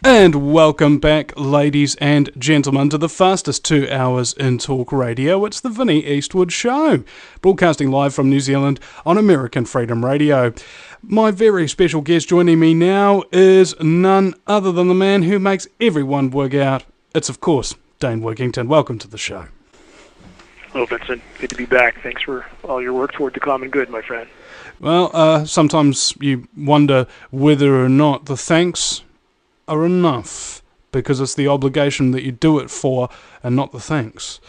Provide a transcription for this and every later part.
And welcome back, ladies and gentlemen, to the fastest 2 hours in talk radio. It's the Vinnie Eastwood Show, broadcasting live from New Zealand on American Freedom Radio. My very special guest joining me now is none other than the man who makes everyone work out. It's, of course, Dane Wigington. Welcome to the show. Hello, Vincent. Good to be back. Thanks for all your work toward the common good, my friend. Well, sometimes you wonder whether or not the thanks are enough, because it's the obligation that you do it for and not the thanks.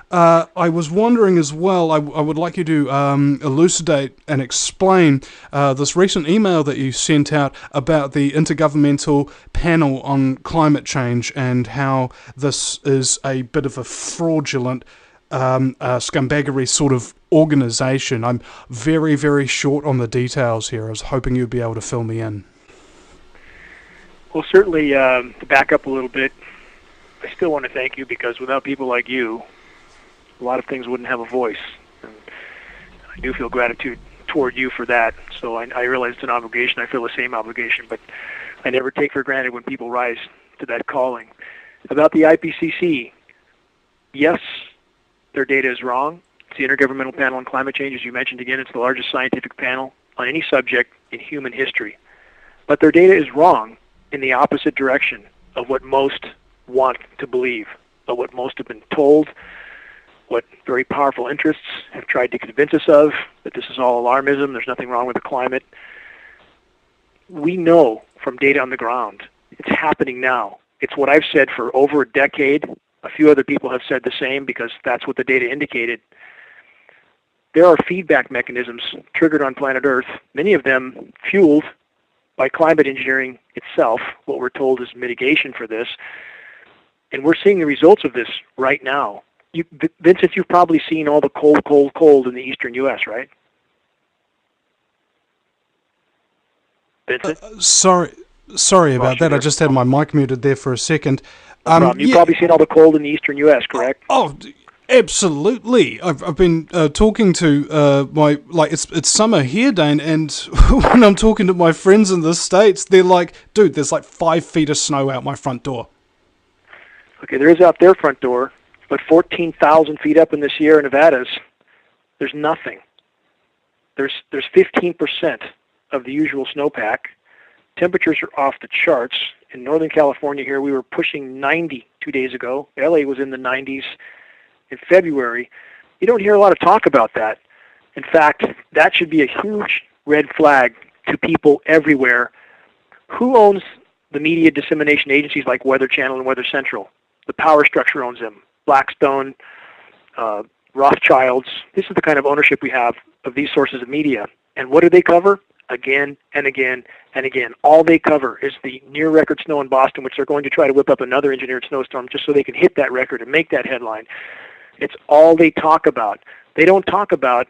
I was wondering as well, I would like you to elucidate and explain this recent email that you sent out about the Intergovernmental Panel on Climate Change and how this is a bit of a fraudulent scumbaggery sort of organization. I'm very, very short on the details here. I was hoping you'd be able to fill me in. Well, certainly, to back up a little bit, I still want to thank you, because without people like you, a lot of things wouldn't have a voice. And I do feel gratitude toward you for that. So I realize it's an obligation. I feel the same obligation, but I never take for granted when people rise to that calling. About the IPCC, yes, their data is wrong. It's the Intergovernmental Panel on Climate Change. As you mentioned again, it's the largest scientific panel on any subject in human history. But their data is wrong in the opposite direction of what most want to believe, of what most have been told, what very powerful interests have tried to convince us of, that this is all alarmism, there's nothing wrong with the climate. We know from data on the ground, it's happening now. It's what I've said for over a decade. A few other people have said the same, because that's what the data indicated. There are feedback mechanisms triggered on planet Earth, many of them fueled by climate engineering itself. What we're told is mitigation for this. And we're seeing the results of this right now. Vincent, you've probably seen all the cold in the eastern U.S., right? Vincent? Sorry about that. I just had my mic muted there for a second. You've probably seen all the cold in the eastern U.S., correct? Absolutely. I've been talking to it's summer here, Dane, and when I'm talking to my friends in the States, they're like, dude, there's like 5 feet of snow out my front door. Okay, there is out their front door, but 14,000 feet up in the Sierra Nevadas, there's nothing. There's 15% of the usual snowpack. Temperatures are off the charts. In Northern California here, we were pushing 90 2 days ago. LA was in the 90s. In February. You don't hear a lot of talk about that. In fact, that should be a huge red flag to people everywhere. Who owns the media dissemination agencies like Weather Channel and Weather Central? The power structure owns them. Blackstone, Rothschilds. This is the kind of ownership we have of these sources of media. And what do they cover? Again and again and again. All they cover is the near-record snow in Boston, which they're going to try to whip up another engineered snowstorm just so they can hit that record and make that headline. It's all they talk about. They don't talk about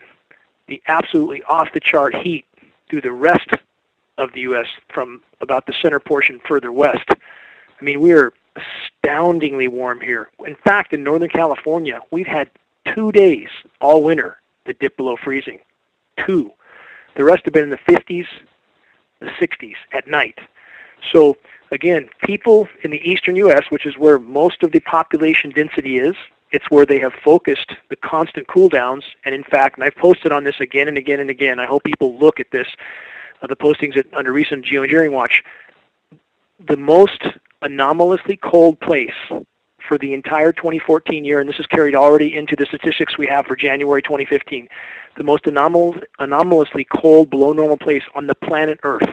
the absolutely off-the-chart heat through the rest of the U.S. from about the center portion further west. I mean, we're astoundingly warm here. In fact, in Northern California, we've had 2 days all winter that dip below freezing. 2. The rest have been in the 50s, the 60s at night. So, again, people in the eastern U.S., which is where most of the population density is, it's where they have focused the constant cool downs. And in fact, and I've posted on this again and again and again, I hope people look at this, the postings under recent Geoengineering Watch, the most anomalously cold place for the entire 2014 year, and this is carried already into the statistics we have for January 2015, the most anomalously cold, below normal place on the planet Earth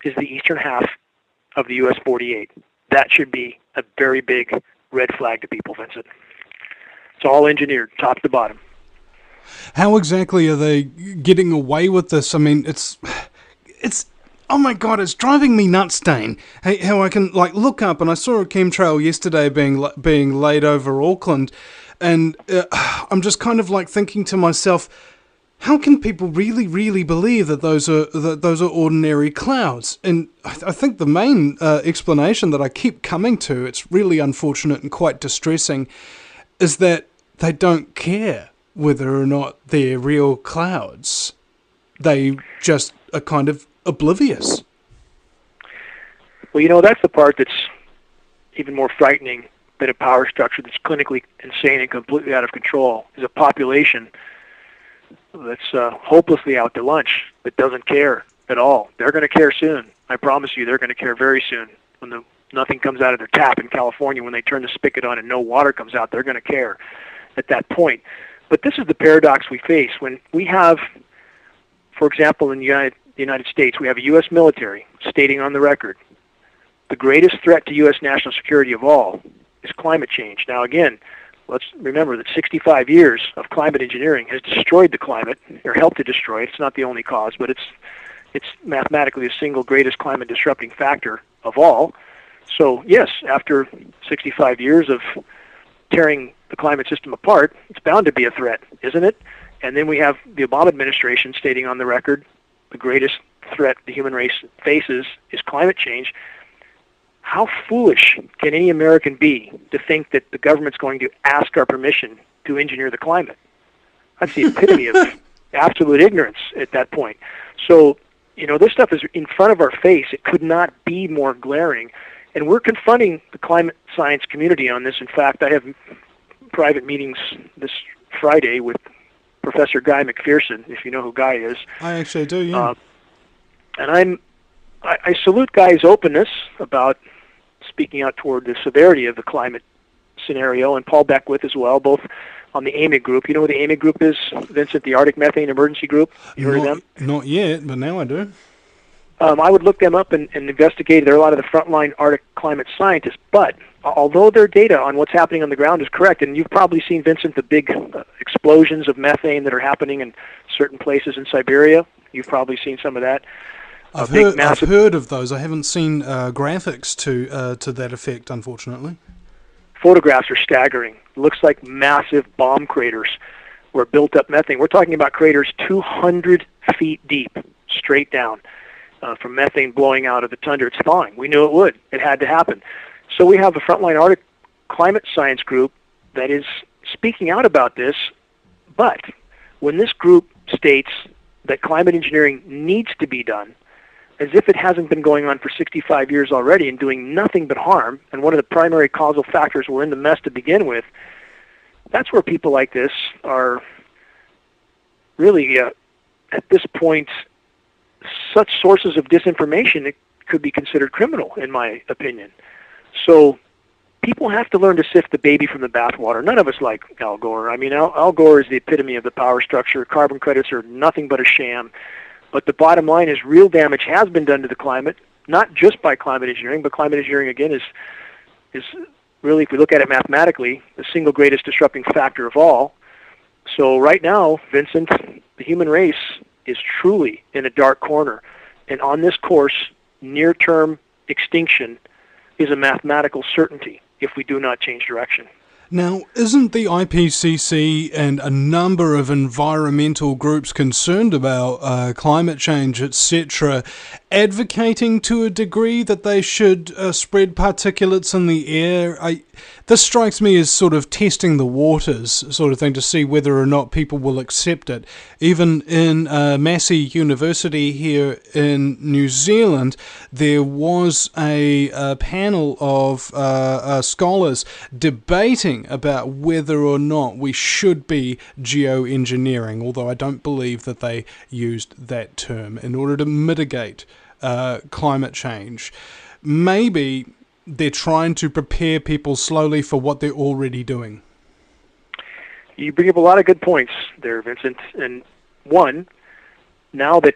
is the eastern half of the US 48. That should be a very big red flag to people, Vincent. It's all engineered, top to bottom. How exactly are they getting away with this? I mean, it's oh my God, it's driving me nuts, Dane. Hey, how I can look up, and I saw a chemtrail yesterday being laid over Auckland, and I'm just kind of thinking to myself, how can people really, really believe that those are ordinary clouds? And I think the main explanation that I keep coming to, it's really unfortunate and quite distressing, is that they don't care whether or not they're real clouds. They just are kind of oblivious. Well, that's the part that's even more frightening than a power structure that's clinically insane and completely out of control, is a population that's hopelessly out to lunch, that doesn't care at all. They're going to care soon. I promise you, they're going to care very soon. When nothing comes out of their tap in California, when they turn the spigot on and no water comes out, they're going to care at that point. But this is the paradox we face when we have, for example, in the United States, we have a U.S. military stating on the record, the greatest threat to U.S. national security of all is climate change. Now, again, let's remember that 65 years of climate engineering has destroyed the climate, or helped to destroy it. It's not the only cause, but it's mathematically the single greatest climate disrupting factor of all. So, yes, after 65 years of tearing the climate system apart, it's bound to be a threat, isn't it? And then we have the Obama administration stating on the record, the greatest threat the human race faces is climate change. How foolish can any American be to think that the government's going to ask our permission to engineer the climate? That's the epitome of absolute ignorance at that point. So, this stuff is in front of our face. It could not be more glaring. And we're confronting the climate science community on this. In fact, I have private meetings this Friday with Professor Guy McPherson, if you know who Guy is. I actually do, yeah. And I salute Guy's openness about speaking out toward the severity of the climate scenario, and Paul Beckwith as well, both on the AMIG group. You know what the AMIG group is, Vincent, the Arctic Methane Emergency Group? You heard of them? Not yet, but now I do. I would look them up and investigate. They're a lot of the frontline Arctic climate scientists, but although their data on what's happening on the ground is correct, and you've probably seen, Vincent, the big explosions of methane that are happening in certain places in Siberia. You've probably seen some of that. I've heard of those. I haven't seen graphics to that effect, unfortunately. Photographs are staggering. It looks like massive bomb craters where built up methane. We're talking about craters 200 feet deep, straight down, from methane blowing out of the tundra. It's thawing. We knew it would. It had to happen. So we have a frontline Arctic climate science group that is speaking out about this, but when this group states that climate engineering needs to be done, as if it hasn't been going on for 65 years already and doing nothing but harm, and one of the primary causal factors we're in the mess to begin with, that's where people like this are really, at this point, such sources of disinformation it could be considered criminal, in my opinion. So people have to learn to sift the baby from the bathwater. None of us like Al Gore. I mean, Al Gore is the epitome of the power structure. Carbon credits are nothing but a sham. But the bottom line is real damage has been done to the climate, not just by climate engineering, but climate engineering, again, is really, if we look at it mathematically, the single greatest disrupting factor of all. So right now, Vincent, the human race is truly in a dark corner. And on this course, near-term extinction is a mathematical certainty if we do not change direction. Now, isn't the IPCC and a number of environmental groups concerned about climate change, etc., advocating to a degree that they should spread particulates in the air? This strikes me as sort of testing the waters sort of thing to see whether or not people will accept it. Even in Massey University here in New Zealand, there was a panel of scholars debating about whether or not we should be geoengineering, although I don't believe that they used that term in order to mitigate climate change. Maybe they're trying to prepare people slowly for what they're already doing. You bring up a lot of good points there, Vincent. And one, now that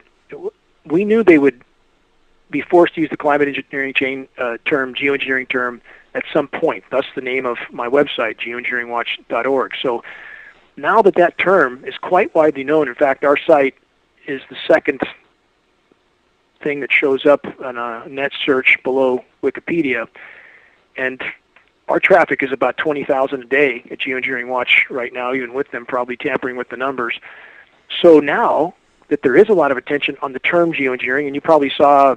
we knew they would be forced to use the climate engineering geoengineering term at some point, thus the name of my website, geoengineeringwatch.org. So now that term is quite widely known, in fact, our site is the second thing that shows up on a net search below Wikipedia, and our traffic is about 20,000 a day at Geoengineering Watch right now, even with them probably tampering with the numbers. So now that there is a lot of attention on the term geoengineering, and you probably saw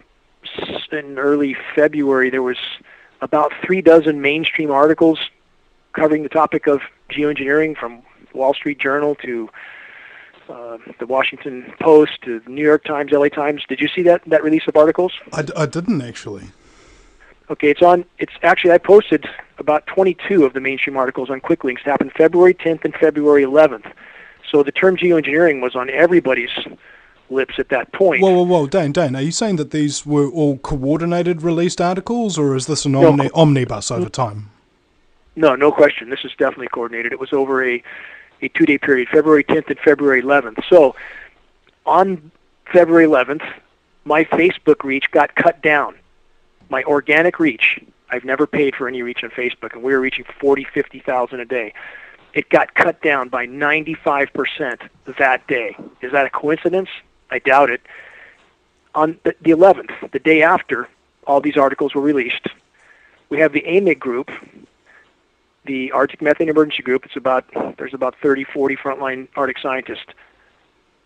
in early February there was about 36 mainstream articles covering the topic of geoengineering, from Wall Street Journal to the Washington Post to the New York Times, LA Times. Did you see that release of articles? I didn't actually. Okay, it's actually, I posted about 22 of the mainstream articles on quick links. It happened February 10th and February 11th. So the term geoengineering was on everybody's lips at that point. Whoa, Dane, are you saying that these were all coordinated released articles, or is this an omnibus over time? No question. This is definitely coordinated. It was over a 2-day period, February 10th and February 11th. So on February 11th, my Facebook reach got cut down. My organic reach, I've never paid for any reach on Facebook, and we were reaching 40, 50,000 a day. It got cut down by 95% that day. Is that a coincidence? I doubt it. On the 11th, the day after all these articles were released, we have the AMIG group, the Arctic Methane Emergency Group. There's about 30, 40 frontline Arctic scientists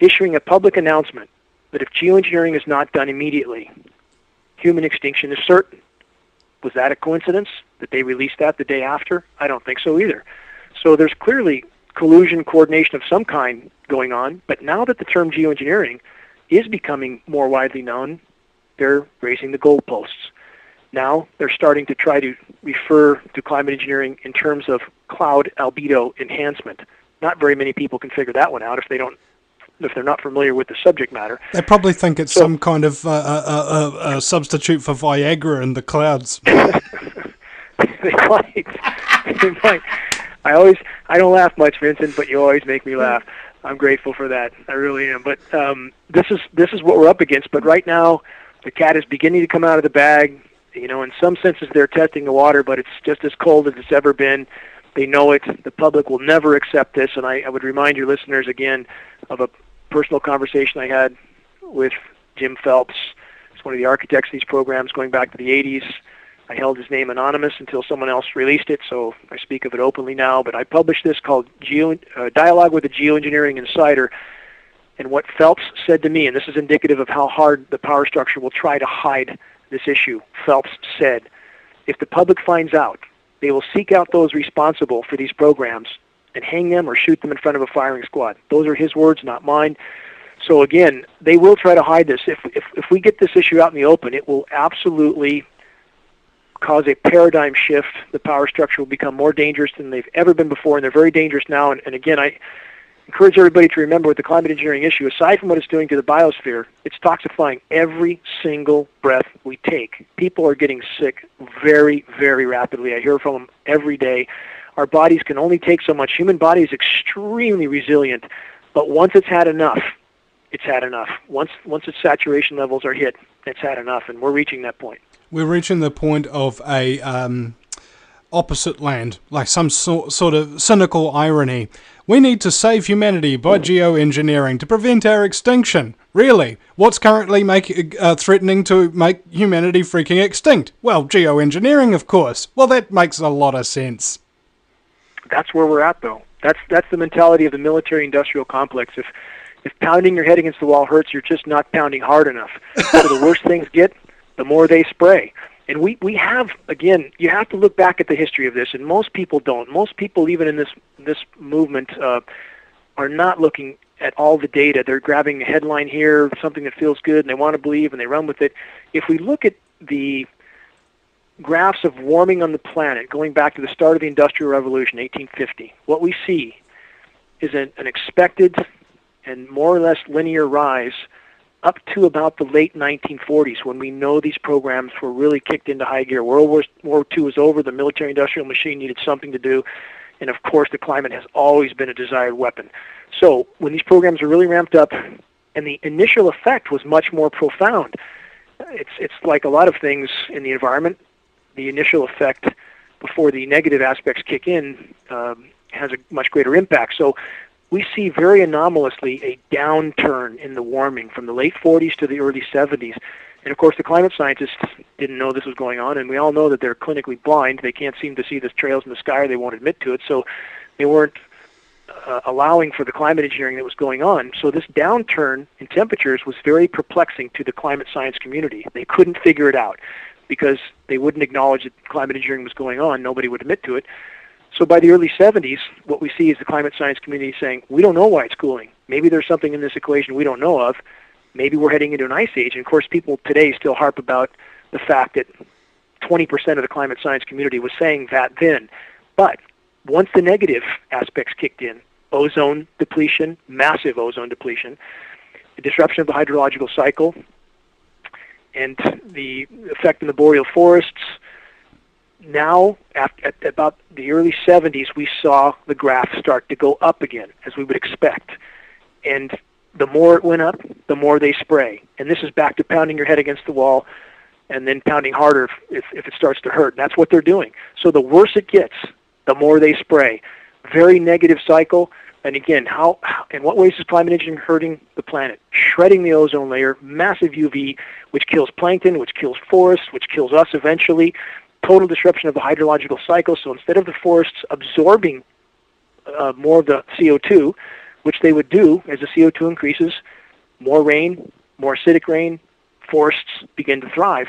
issuing a public announcement that if geoengineering is not done immediately, human extinction is certain. Was that a coincidence that they released that the day after? I don't think so either. So there's clearly collusion, coordination of some kind going on, but now that the term geoengineering is becoming more widely known, they're raising the goalposts. Now they're starting to try to refer to climate engineering in terms of cloud albedo enhancement. Not very many people can figure that one out if they're not familiar with the subject matter. They probably think it's some kind of a substitute for Viagra in the clouds. They might. I don't laugh much, Vincent, but you always make me laugh. I'm grateful for that. I really am. But this is what we're up against. But right now, the cat is beginning to come out of the bag. You know, in some senses, they're testing the water, but it's just as cold as it's ever been. They know it. The public will never accept this. And I would remind your listeners again of a personal conversation I had with Jim Phelps. He's one of the architects of these programs going back to the 80s. I held his name anonymous until someone else released it, so I speak of it openly now. But I published this called Dialogue with a Geoengineering Insider. And what Phelps said to me, and this is indicative of how hard the power structure will try to hide this issue, Phelps said, if the public finds out, they will seek out those responsible for these programs and hang them or shoot them in front of a firing squad. Those are his words, not mine. So again, they will try to hide this. If we get this issue out in the open, it will absolutely cause a paradigm shift. The power structure will become more dangerous than they've ever been before, and they're very dangerous now. And again, I encourage everybody to remember with the climate engineering issue, aside from what it's doing to the biosphere, it's toxifying every single breath we take. People are getting sick very, very rapidly. I hear from them every day. Our bodies can only take so much. Human body is extremely resilient, but once it's had enough, it's had enough. Once its saturation levels are hit, it's had enough, and we're reaching that point. We're reaching the point of a opposite land, like some sort of cynical irony. We need to save humanity by geoengineering to prevent our extinction. Really? What's currently threatening to make humanity freaking extinct? Well, geoengineering, of course. Well, that makes a lot of sense. That's where we're at, though. That's the mentality of the military-industrial complex. If pounding your head against the wall hurts, you're just not pounding hard enough. So the worse things get, the more they spray. And we have, again, you have to look back at the history of this, and most people don't. Most people, even in this movement, are not looking at all the data. They're grabbing a headline here, something that feels good, and they want to believe, and they run with it. If we look at the graphs of warming on the planet, going back to the start of the Industrial Revolution, 1850, what we see is an expected and more or less linear rise up to about the late 1940s, when we know these programs were really kicked into high gear. World War II was over, the military-industrial machine needed something to do, and of course the climate has always been a desired weapon. So when these programs are really ramped up, and the initial effect was much more profound, it's like a lot of things in the environment, the initial effect before the negative aspects kick in has a much greater impact. So we see very anomalously a downturn in the warming from the late 40s to the early 70s. And of course, the climate scientists didn't know this was going on, and we all know that they're clinically blind. They can't seem to see the trails in the sky, or they won't admit to it, so they weren't allowing for the climate engineering that was going on. So this downturn in temperatures was very perplexing to the climate science community. They couldn't figure it out because they wouldn't acknowledge that climate engineering was going on. Nobody would admit to it. So by the early 70s, what we see is the climate science community saying, we don't know why it's cooling. Maybe there's something in this equation we don't know of. Maybe we're heading into an ice age. And of course, people today still harp about the fact that 20% of the climate science community was saying that then. But once the negative aspects kicked in, ozone depletion, massive ozone depletion, the disruption of the hydrological cycle, and the effect in the boreal forests, now, at about the early 70s, we saw the graph start to go up again, as we would expect. And the more it went up, the more they spray. And this is back to pounding your head against the wall and then pounding harder if it starts to hurt. And that's what they're doing. So the worse it gets, the more they spray. Very negative cycle. And again, in what ways is climate engineering hurting the planet? Shredding the ozone layer, massive UV, which kills plankton, which kills forests, which kills us eventually. Total disruption of the hydrological cycle. So instead of the forests absorbing more of the CO2, which they would do as the CO2 increases, more rain, more acidic rain, forests begin to thrive.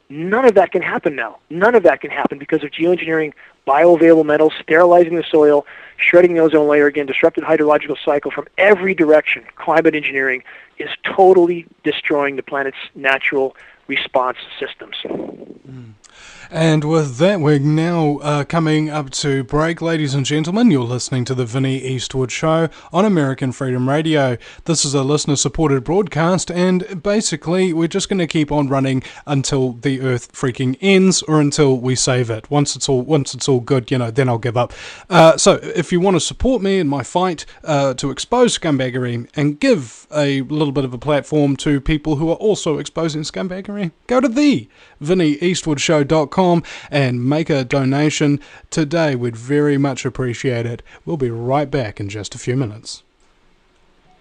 None of that can happen now. None of that can happen because of geoengineering, bioavailable metals, sterilizing the soil, shredding the ozone layer again, disrupted hydrological cycle from every direction. Climate engineering is totally destroying the planet's natural response systems. And with that, we're now coming up to break, ladies and gentlemen. You're listening to the Vinnie Eastwood Show on American Freedom Radio. This is a listener-supported broadcast, and basically, we're just going to keep on running until the Earth freaking ends, or until we save it. Once it's all good, then I'll give up. So, if you want to support me in my fight to expose scumbaggery and give a little bit of a platform to people who are also exposing scumbaggery, go to VinnieEastwoodShow.com and make a donation today. We'd very much appreciate it. We'll be right back in just a few minutes.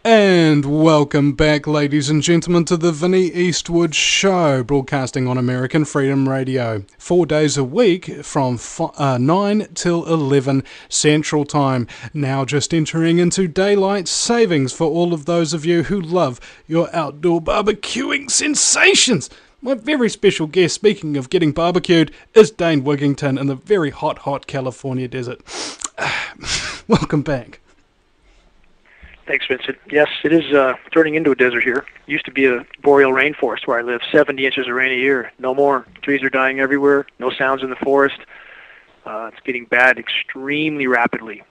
And welcome back, ladies and gentlemen, to the Vinnie Eastwood Show, broadcasting on American Freedom Radio, 4 days a week from 9 till 11 Central Time. Now just entering into daylight savings for all of those of you who love your outdoor barbecuing sensations. My very special guest, speaking of getting barbecued, is Dane Wigington in the very hot California desert. Welcome back. Thanks, Vincent. Yes, it is turning into a desert here. It used to be a boreal rainforest where I live, 70 inches of rain a year. No more. Trees are dying everywhere. No sounds in the forest. It's getting bad extremely rapidly.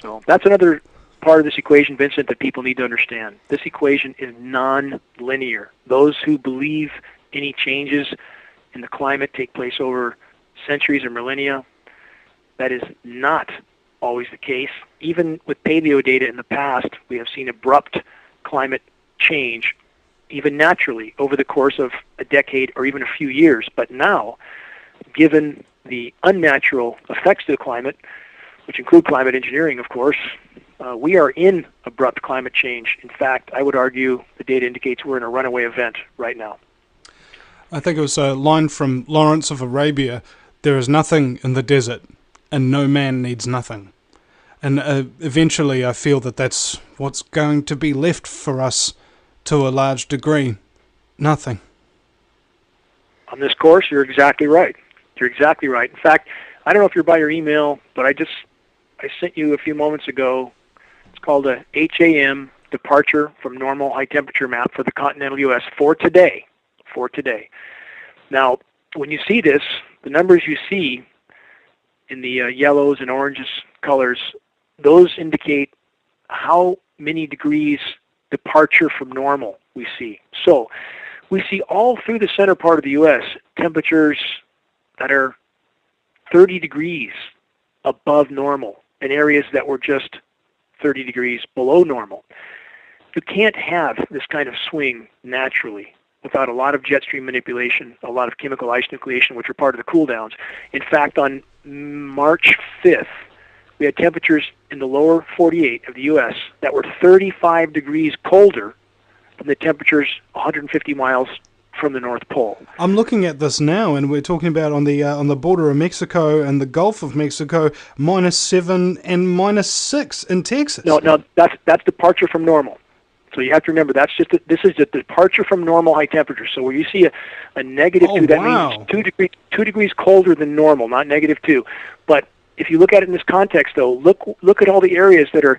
So that's another part of this equation, Vincent, that people need to understand. This equation is non-linear. Those who believe any changes in the climate take place over centuries or millennia, that is not always the case. Even with paleo data in the past, we have seen abrupt climate change, even naturally, over the course of a decade or even a few years. But now, given the unnatural effects to the climate, which include climate engineering, of course, we are in abrupt climate change. In fact, I would argue the data indicates we're in a runaway event right now. I think it was a line from Lawrence of Arabia, there is nothing in the desert, and no man needs nothing. And eventually I feel that that's what's going to be left for us to a large degree. Nothing. On this course, you're exactly right. You're exactly right. In fact, I don't know if you're by your email, but I sent you a few moments ago. It's called a HAM departure from normal high temperature map for the continental U.S. for today. Now, when you see this, the numbers you see in the yellows and oranges colors, those indicate how many degrees departure from normal we see. So we see all through the center part of the U.S. temperatures that are 30 degrees above normal in areas that were just 30 degrees below normal. You can't have this kind of swing naturally without a lot of jet stream manipulation, a lot of chemical ice nucleation, which are part of the cool downs. In fact, on March 5th, we had temperatures in the lower 48 of the U.S. that were 35 degrees colder than the temperatures 150 miles from the North Pole. I'm looking at this now, and we're talking about on the border of Mexico and the Gulf of Mexico, -7 and -6 in Texas. No, that's departure from normal. So you have to remember this is a departure from normal high temperature. So where you see a -2, that means 2 degrees colder than normal, not -2. But if you look at it in this context, though, look at all the areas that are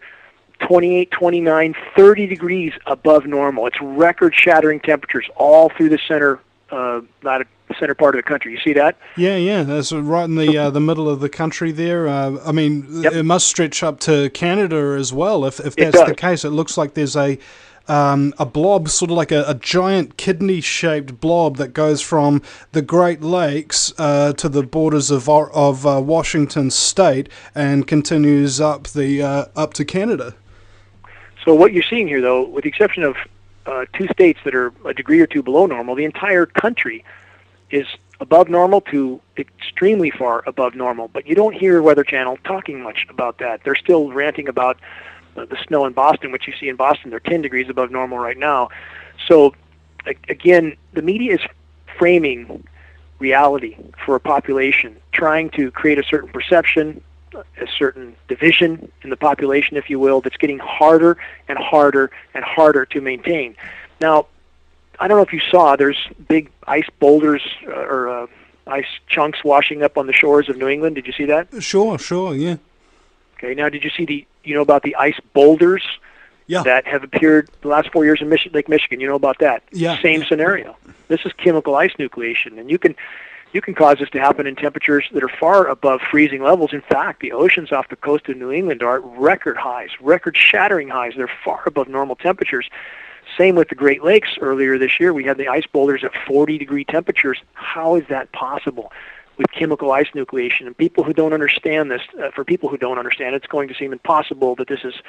28, 29, 30 degrees above normal. It's record-shattering temperatures all through the center part of the country. You see that? Yeah, that's right in the middle of the country there. I mean, Yep. It must stretch up to Canada as well. If that's does. the case, it looks like there's a blob, sort of like a giant kidney-shaped blob that goes from the Great Lakes to the borders of Washington State and continues up to Canada. So what you're seeing here, though, with the exception of 2 states that are a degree or 2 below normal, the entire country is above normal to extremely far above normal. But you don't hear Weather Channel talking much about that. They're still ranting about the snow in Boston, which you see in Boston. They're 10 degrees above normal right now. So, again, the media is framing reality for a population, trying to create a certain perception, a certain division in the population, if you will, that's getting harder and harder and harder to maintain. Now, I don't know if you saw, there's big ice boulders or ice chunks washing up on the shores of New England. Did you see that? Sure, yeah. Okay, now did you see about the ice boulders that have appeared the last 4 years in Lake Michigan? You know about that? Yeah. Same scenario. This is chemical ice nucleation, and you can cause this to happen in temperatures that are far above freezing levels. In fact, the oceans off the coast of New England are at record highs, record-shattering highs. They're far above normal temperatures. Same with the Great Lakes. Earlier this year, we had the ice boulders at 40-degree temperatures. How is that possible with chemical ice nucleation? And people who don't understand this, for people who don't understand, it's going to seem impossible that this is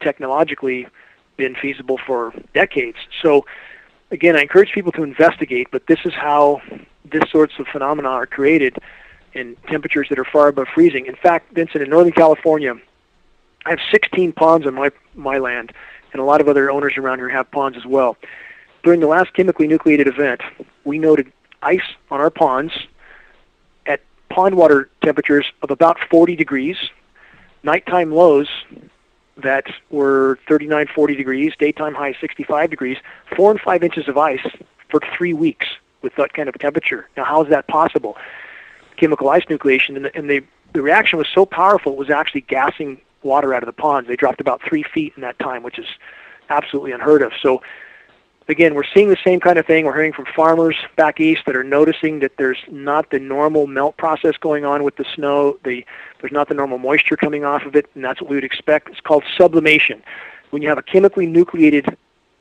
technologically been feasible for decades. So, again, I encourage people to investigate, but this is how this sorts of phenomena are created in temperatures that are far above freezing. In fact, Vincent, in Northern California, I have 16 ponds on my land, and a lot of other owners around here have ponds as well. During the last chemically nucleated event, we noted ice on our ponds at pond water temperatures of about 40 degrees, nighttime lows that were 39, 40 degrees, daytime highs 65 degrees, 4 and 5 inches of ice for 3 weeks with that kind of temperature. Now, how is that possible? Chemical ice nucleation, and the reaction was so powerful, it was actually gassing water out of the ponds. They dropped about 3 feet in that time, which is absolutely unheard of. So, again, we're seeing the same kind of thing. We're hearing from farmers back east that are noticing that there's not the normal melt process going on with the snow. There's not the normal moisture coming off of it, and that's what we would expect. It's called sublimation. When you have a chemically nucleated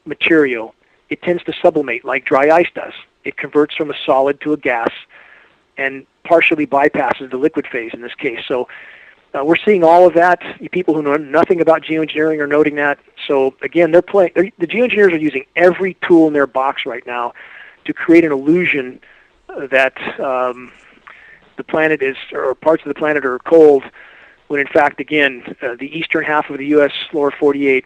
material, it tends to sublimate like dry ice does. It converts from a solid to a gas and partially bypasses the liquid phase in this case. So we're seeing all of that. People who know nothing about geoengineering are noting that. So again, the geoengineers are using every tool in their box right now to create an illusion that the planet is, or parts of the planet are cold, when in fact, again, the eastern half of the U.S. lower 48,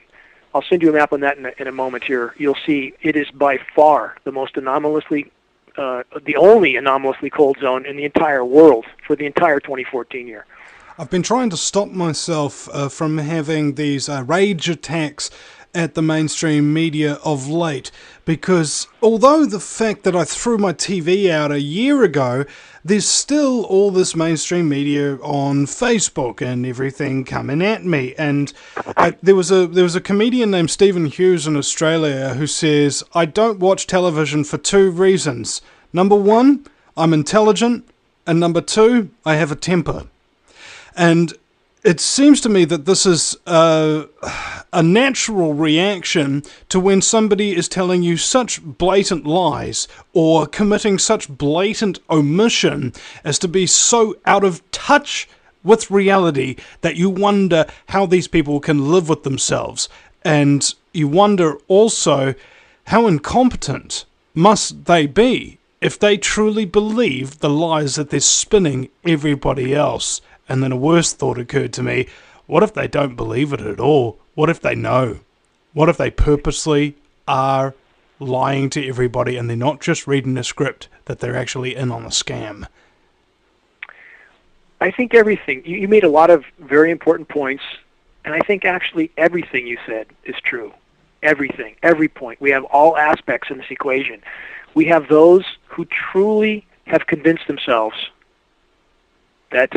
I'll send you a map on that in a moment here. You'll see it is by far the most the only anomalously cold zone in the entire world for the entire 2014 year. I've been trying to stop myself from having these rage attacks at the mainstream media of late, because although the fact that I threw my TV out a year ago, there's still all this mainstream media on Facebook and everything coming at me. And there was a comedian named Stephen Hughes in Australia who says, I don't watch television for 2 reasons. Number 1, I'm intelligent, and number 2, I have a temper. And it seems to me that this is a natural reaction to when somebody is telling you such blatant lies or committing such blatant omission as to be so out of touch with reality that you wonder how these people can live with themselves. And you wonder also how incompetent must they be if they truly believe the lies that they're spinning everybody else. And then a worse thought occurred to me. What if they don't believe it at all? What if they know? What if they purposely are lying to everybody and they're not just reading a script, that they're actually in on a scam? I think everything. You made a lot of very important points, and I think actually everything you said is true. Everything, every point. We have all aspects in this equation. We have those who truly have convinced themselves that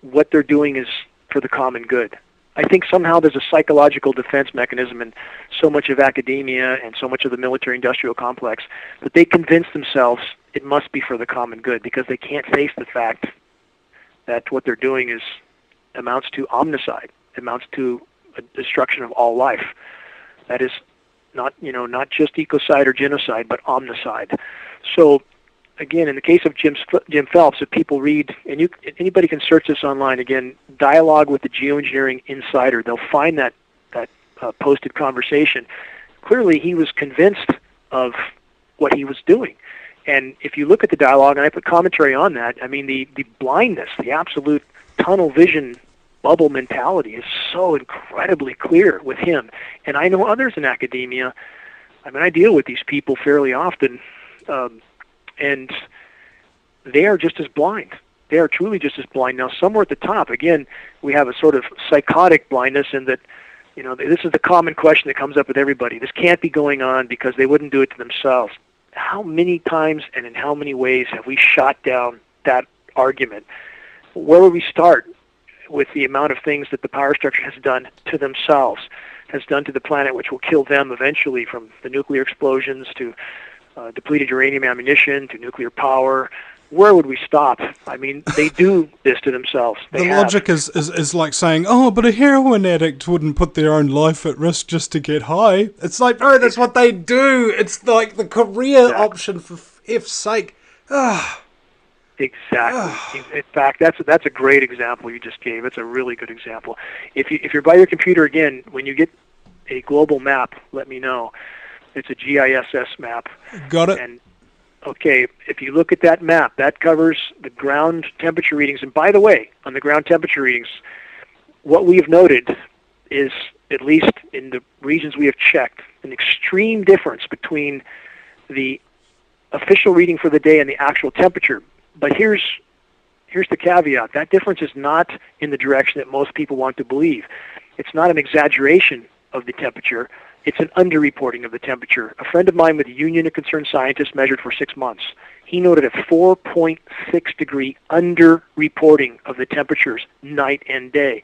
what they're doing is for the common good. I think somehow there's a psychological defense mechanism in so much of academia and so much of the military-industrial complex that they convince themselves it must be for the common good because they can't face the fact that what they're doing amounts to omnicide, amounts to a destruction of all life. That is not just ecocide or genocide, but omnicide. So, again, in the case of Jim Phelps, if people read, and anybody can search this online, again, Dialogue with the Geoengineering Insider, they'll find that posted conversation. Clearly, he was convinced of what he was doing. And if you look at the dialogue, and I put commentary on that, I mean, the blindness, the absolute tunnel vision bubble mentality is so incredibly clear with him. And I know others in academia. I mean, I deal with these people fairly often, and they are just as blind. They are truly just as blind. Now, somewhere at the top, again, we have a sort of psychotic blindness in that, this is the common question that comes up with everybody. This can't be going on because they wouldn't do it to themselves. How many times and in how many ways have we shot down that argument? Where would we start with the amount of things that the power structure has done to themselves, has done to the planet, which will kill them eventually, from the nuclear explosions to depleted uranium ammunition to nuclear power? Where would we stop? I mean, they do this to themselves. Logic is like saying, oh, but a heroin addict wouldn't put their own life at risk just to get high. It's like, bro, that's what they do. It's like the career option, for F's sake. Exactly. In fact, that's a great example you just gave. It's a really good example. If you're by your computer, again, when you get a global map, let me know. It's a GISS map. Got it. And okay, if you look at that map, that covers the ground temperature readings. And by the way, on the ground temperature readings, what we have noted is, at least in the regions we have checked, an extreme difference between the official reading for the day and the actual temperature. But here's the caveat. That difference is not in the direction that most people want to believe. It's not an exaggeration of the temperature. It's an underreporting of the temperature. A friend of mine with the Union of Concerned Scientists measured for 6 months. He noted a 4.6 degree underreporting of the temperatures night and day.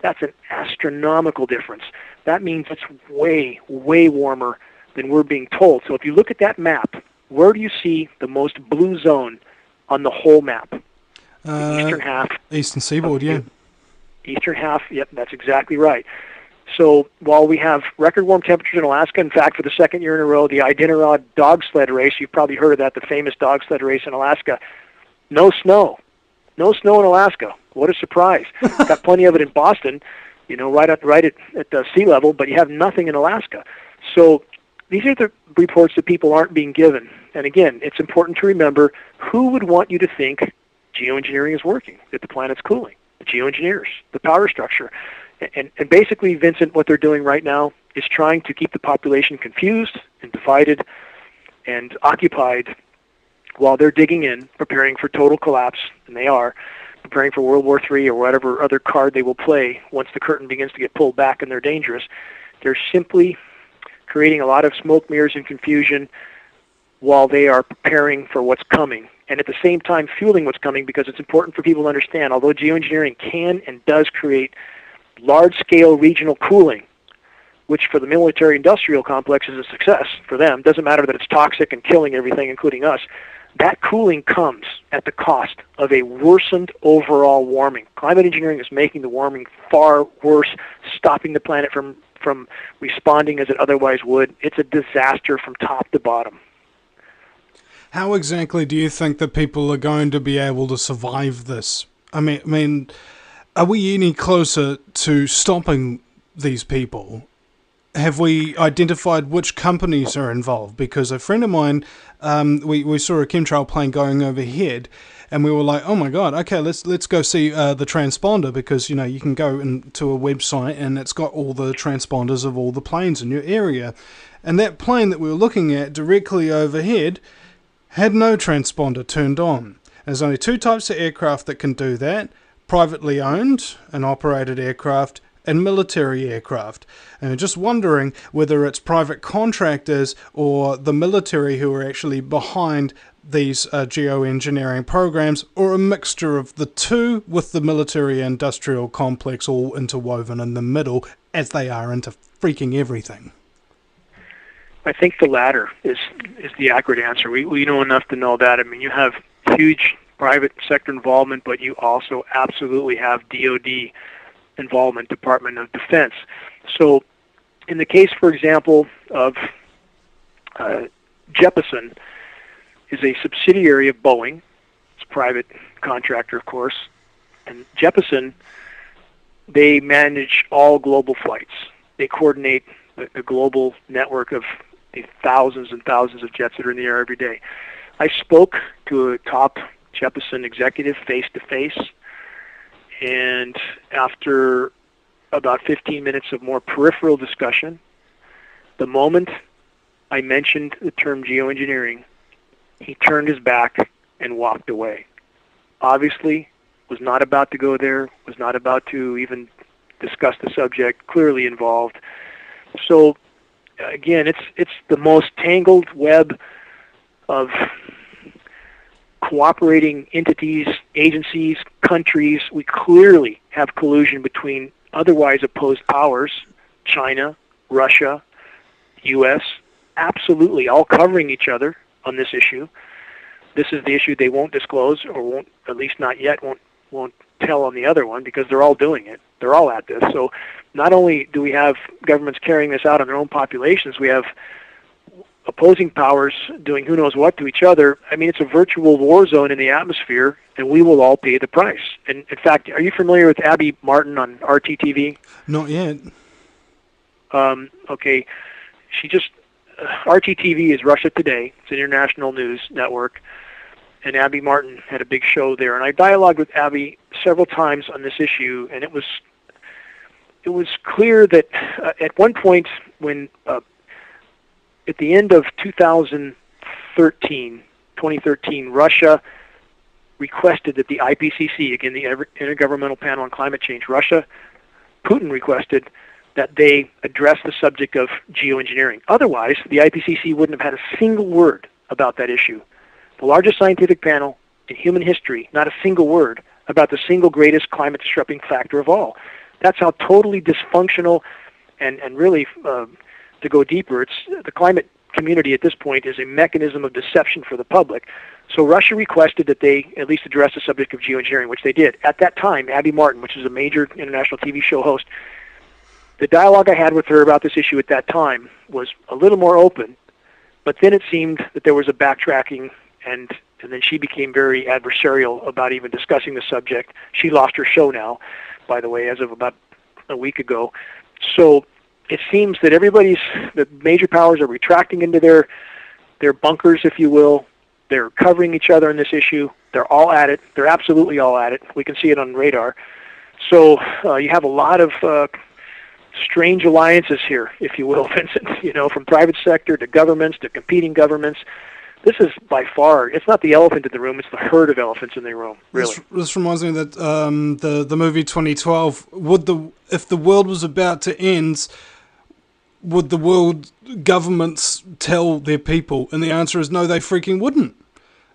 That's an astronomical difference. That means it's way, way warmer than we're being told. So if you look at that map, where do you see the most blue zone on the whole map? The eastern half. Eastern seaboard, yeah. Eastern half, yep, that's exactly right. So while we have record warm temperatures in Alaska, in fact, for the second year in a row, the Iditarod dog sled race, you've probably heard of that, the famous dog sled race in Alaska, no snow. No snow in Alaska. What a surprise. Got plenty of it in Boston, right at sea level, but you have nothing in Alaska. So these are the reports that people aren't being given. And again, it's important to remember, who would want you to think geoengineering is working, that the planet's cooling? The geoengineers, the power structure. And basically, Vincent, what they're doing right now is trying to keep the population confused and divided and occupied while they're digging in, preparing for total collapse, and they are, preparing for World War III or whatever other card they will play once the curtain begins to get pulled back and they're dangerous. They're simply creating a lot of smoke, mirrors, and confusion while they are preparing for what's coming, and at the same time fueling what's coming, because it's important for people to understand, although geoengineering can and does create large-scale regional cooling, which for the military-industrial complex is a success for them. Doesn't matter that it's toxic and killing everything, including us. That cooling comes at the cost of a worsened overall warming. Climate engineering is making the warming far worse, stopping the planet from responding as it otherwise would. It's a disaster from top to bottom. How exactly do you think that people are going to be able to survive this? I mean, are we any closer to stopping these people? Have we identified which companies are involved? Because a friend of mine, we saw a chemtrail plane going overhead, and we were like, oh my god, okay, let's go see the transponder, because you can go into a website and it's got all the transponders of all the planes in your area. And that plane that we were looking at directly overhead had no transponder turned on. There's only two types of aircraft that can do that: privately owned and operated aircraft and military aircraft. And I'm just wondering whether it's private contractors or the military who are actually behind these geoengineering programs, or a mixture of the two, with the military industrial complex all interwoven in the middle, as they are into freaking everything. I think the latter is the accurate answer. We know enough to know that. I mean, you have huge private sector involvement, but you also absolutely have DoD involvement, Department of Defense. So in the case, for example, of Jeppesen, is a subsidiary of Boeing. It's a private contractor, of course. And Jeppesen, they manage all global flights. They coordinate the global network of the thousands and thousands of jets that are in the air every day. I spoke to a top Jeppesen executive face-to-face, and after about 15 minutes of more peripheral discussion, the moment I mentioned the term geoengineering, he turned his back and walked away. Obviously, was not about to go there, was not about to even discuss the subject, clearly involved. So, again, it's the most tangled web of cooperating entities, agencies, countries. We clearly have collusion between otherwise opposed powers, China, Russia, U.S., absolutely all covering each other on this issue. This is the issue they won't disclose, or won't, at least not yet, won't tell on the other one, because they're all doing it. They're all at this. So not only do we have governments carrying this out on their own populations, we have opposing powers doing who knows what to each other. I mean, it's a virtual war zone in the atmosphere, and we will all pay the price. And in fact, are you familiar with Abby Martin on RTTV? Not yet. Okay. She just... RTTV is Russia Today. It's an international news network. And Abby Martin had a big show there. And I dialogued with Abby several times on this issue, and it was clear that at one point when at the end of 2013, Russia requested that the IPCC, again, the Intergovernmental Panel on Climate Change, Putin requested that they address the subject of geoengineering. Otherwise, the IPCC wouldn't have had a single word about that issue. The largest scientific panel in human history, not a single word about the single greatest climate-disrupting factor of all. That's how totally dysfunctional and really, to go deeper, it's the climate community at this point is a mechanism of deception for the public. So Russia requested that they at least address the subject of geoengineering, which they did. At that time, Abby Martin, which is a major international TV show host, the dialogue I had with her about this issue at that time was a little more open, but then it seemed that there was a backtracking, and then she became very adversarial about even discussing the subject. She lost her show now, by the way, as of about a week ago. So it seems that the major powers are retracting into their bunkers, if you will. They're covering each other on this issue. They're all at it. They're absolutely all at it. We can see it on radar. So you have a lot of strange alliances here, if you will, Vincent, from private sector to governments to competing governments. This is by far, it's not the elephant in the room, it's the herd of elephants in the room, really. This reminds me that the movie 2012, if the world was about to end, would the world governments tell their people? And the answer is no, they freaking wouldn't.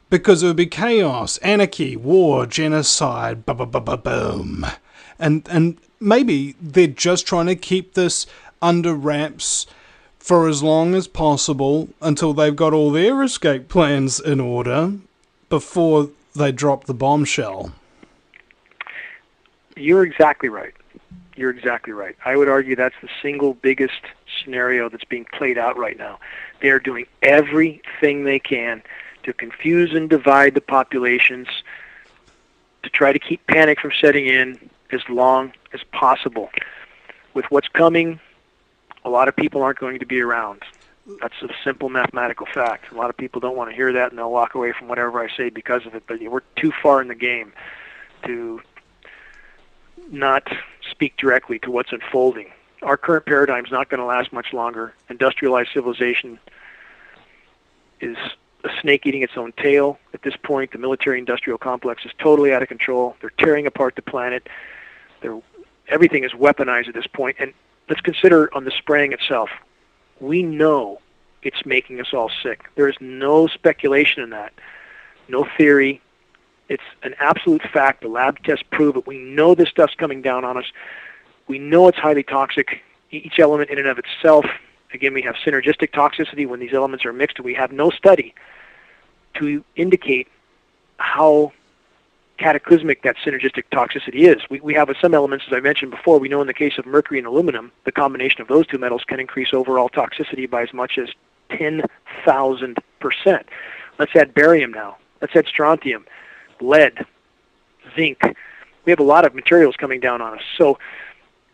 Because it would be chaos, anarchy, war, genocide, boom. And maybe they're just trying to keep this under wraps for as long as possible until they've got all their escape plans in order before they drop the bombshell. You're exactly right. You're exactly right. I would argue that's the single biggest scenario that's being played out right now. They're doing everything they can to confuse and divide the populations, to try to keep panic from setting in as long as possible. With what's coming, a lot of people aren't going to be around. That's a simple mathematical fact. A lot of people don't want to hear that, and they'll walk away from whatever I say because of it, but we're too far in the game to not speak directly to what's unfolding our current paradigm is not going to last much longer. Industrialized civilization is a snake eating its own tail. At this point, the military-industrial complex is totally out of control. They're tearing apart the planet. Everything is weaponized at this point. And let's consider on the spraying itself. We know it's making us all sick. There is no speculation in that, no theory. It's an absolute fact. The lab tests prove it. We know this stuff's coming down on us. We know it's highly toxic. Each element in and of itself. Again, we have synergistic toxicity when these elements are mixed. We have no study to indicate how cataclysmic that synergistic toxicity is. We have some elements, as I mentioned before, we know in the case of mercury and aluminum, the combination of those two metals can increase overall toxicity by as much as 10,000%. Let's add barium now. Let's add strontium, lead, zinc. We have a lot of materials coming down on us. So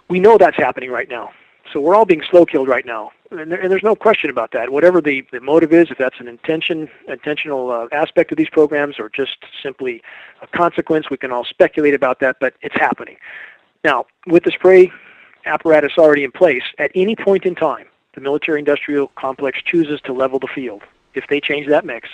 we know that's happening right now. So we're all being slow-killed right now. And there's no question about that. Whatever the motive is, if that's an intentional aspect of these programs or just simply a consequence, we can all speculate about that, but it's happening. Now, with the spray apparatus already in place, at any point in time, the military-industrial complex chooses to level the field. If they change that mix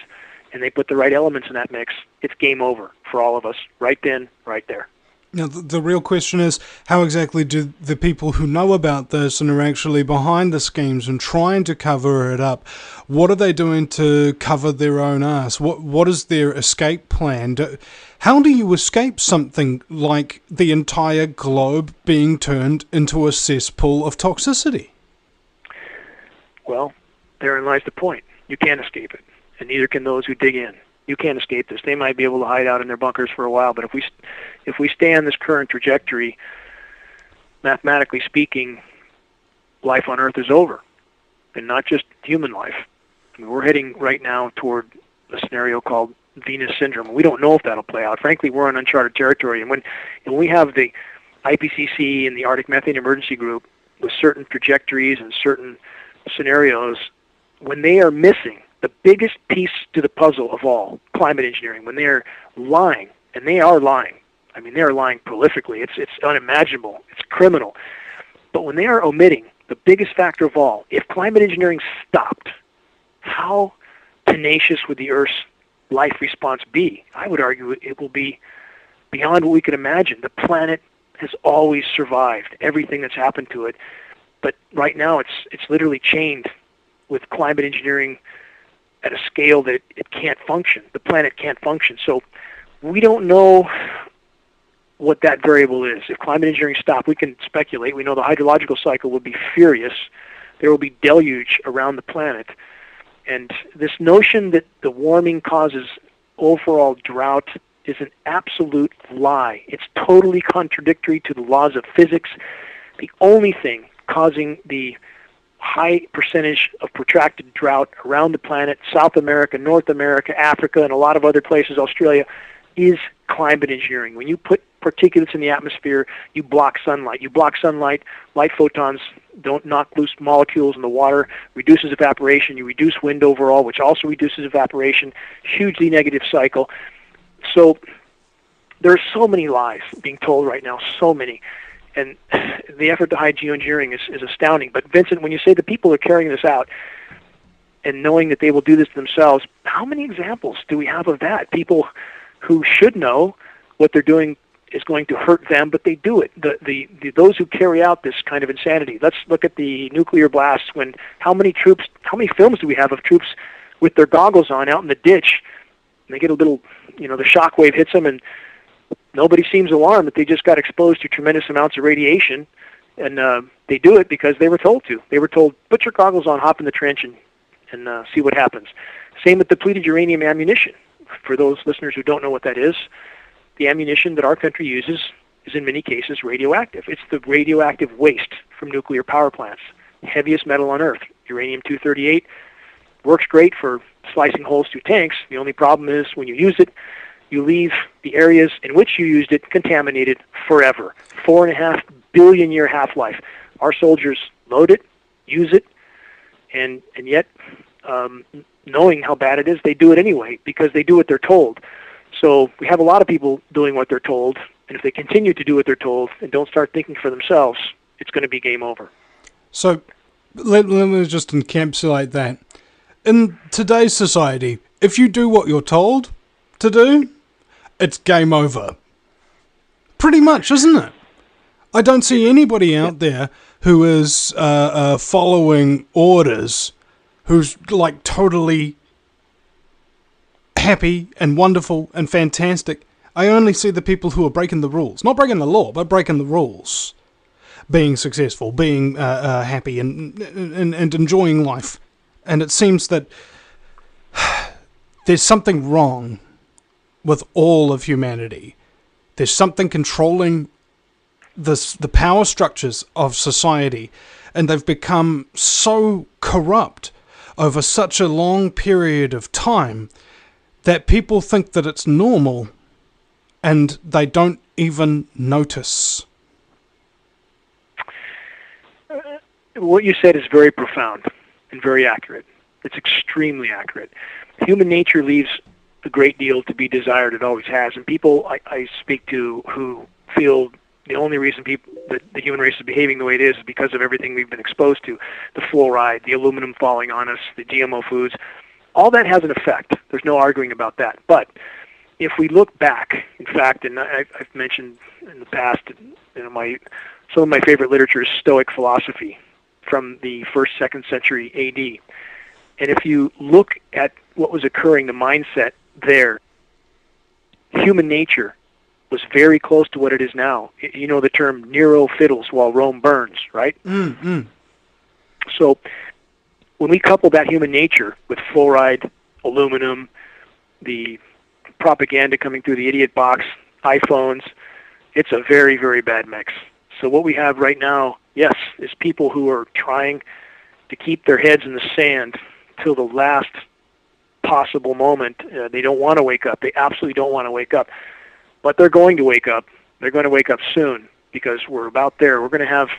and they put the right elements in that mix, it's game over for all of us, right then, right there. Now, the real question is, how exactly do the people who know about this and are actually behind the schemes and trying to cover it up, what are they doing to cover their own ass? What is their escape plan? How do you escape something like the entire globe being turned into a cesspool of toxicity? Well, therein lies the point. You can't escape it, and neither can those who dig in. You can't escape this. They might be able to hide out in their bunkers for a while, but if we stay on this current trajectory, mathematically speaking, life on Earth is over, and not just human life. I mean, we're heading right now toward a scenario called Venus syndrome. We don't know if that'll play out. Frankly, we're on uncharted territory, and when we have the IPCC and the Arctic Methane Emergency Group with certain trajectories and certain scenarios, when they are missing the biggest piece to the puzzle of all, climate engineering, when they're lying, and they are lying. I mean, they are lying prolifically. It's unimaginable. It's criminal. But when they are omitting the biggest factor of all, if climate engineering stopped, how tenacious would the Earth's life response be? I would argue it will be beyond what we could imagine. The planet has always survived everything that's happened to it, but right now it's literally chained with climate engineering at a scale that it can't function. The planet can't function. So we don't know what that variable is. If climate engineering stopped, we can speculate. We know the hydrological cycle will be furious. There will be deluge around the planet. And this notion that the warming causes overall drought is an absolute lie. It's totally contradictory to the laws of physics. The only thing causing the high percentage of protracted drought around the planet, South America, North America, Africa, and a lot of other places, Australia, is climate engineering. When you put particulates in the atmosphere, you block sunlight. You block sunlight, light photons don't knock loose molecules in the water, reduces evaporation, you reduce wind overall, which also reduces evaporation, hugely negative cycle. So there are so many lies being told right now, so many. And the effort to hide geoengineering is astounding. But Vincent, when you say the people are carrying this out and knowing that they will do this themselves, how many examples do we have of that? People who should know what they're doing is going to hurt them, but they do it. Those who carry out this kind of insanity. Let's look at the nuclear blasts. How many films do we have of troops with their goggles on out in the ditch? And they get a little, the shock wave hits them, and nobody seems alarmed that they just got exposed to tremendous amounts of radiation, and they do it because they were told to. They were told, put your goggles on, hop in the trench, and see what happens. Same with depleted uranium ammunition. For those listeners who don't know what that is, the ammunition that our country uses is in many cases radioactive. It's the radioactive waste from nuclear power plants. Heaviest metal on Earth, uranium-238, works great for slicing holes through tanks. The only problem is when you use it, you leave the areas in which you used it contaminated forever. 4.5 billion year half-life. Our soldiers load it, use it, and yet, knowing how bad it is, they do it anyway because they do what they're told. So we have a lot of people doing what they're told, and if they continue to do what they're told and don't start thinking for themselves, it's going to be game over. So let me just encapsulate that. In today's society, if you do what you're told to do, it's game over. Pretty much, isn't it? I don't see anybody out there who is following orders, who's like totally happy and wonderful and fantastic. I only see the people who are breaking the rules. Not breaking the law, but breaking the rules. Being successful, being happy and enjoying life. And it seems that there's something wrong with all of humanity. There's something controlling the power structures of society, and they've become so corrupt over such a long period of time that people think that it's normal and they don't even notice. What you said is very profound and very accurate. It's extremely accurate. Human nature leaves a great deal to be desired. It always has. And people I speak to who feel the only reason that the human race is behaving the way it is because of everything we've been exposed to, the fluoride, the aluminum falling on us, the GMO foods, all that has an effect. There's no arguing about that. But if we look back, in fact, and I've mentioned in the past, some of my favorite literature is Stoic philosophy from the 1st, 2nd century AD. And if you look at what was occurring, the mindset there, human nature was very close to what it is now. You know the term Nero fiddles while Rome burns, right? Mm-hmm. So when we couple that human nature with fluoride, aluminum, the propaganda coming through the idiot box, iPhones, it's a very, very bad mix. So what we have right now, yes, is people who are trying to keep their heads in the sand till the last possible moment. They don't want to wake up. They absolutely don't want to wake up. But they're going to wake up. They're going to wake up soon because we're about there. We're going to have,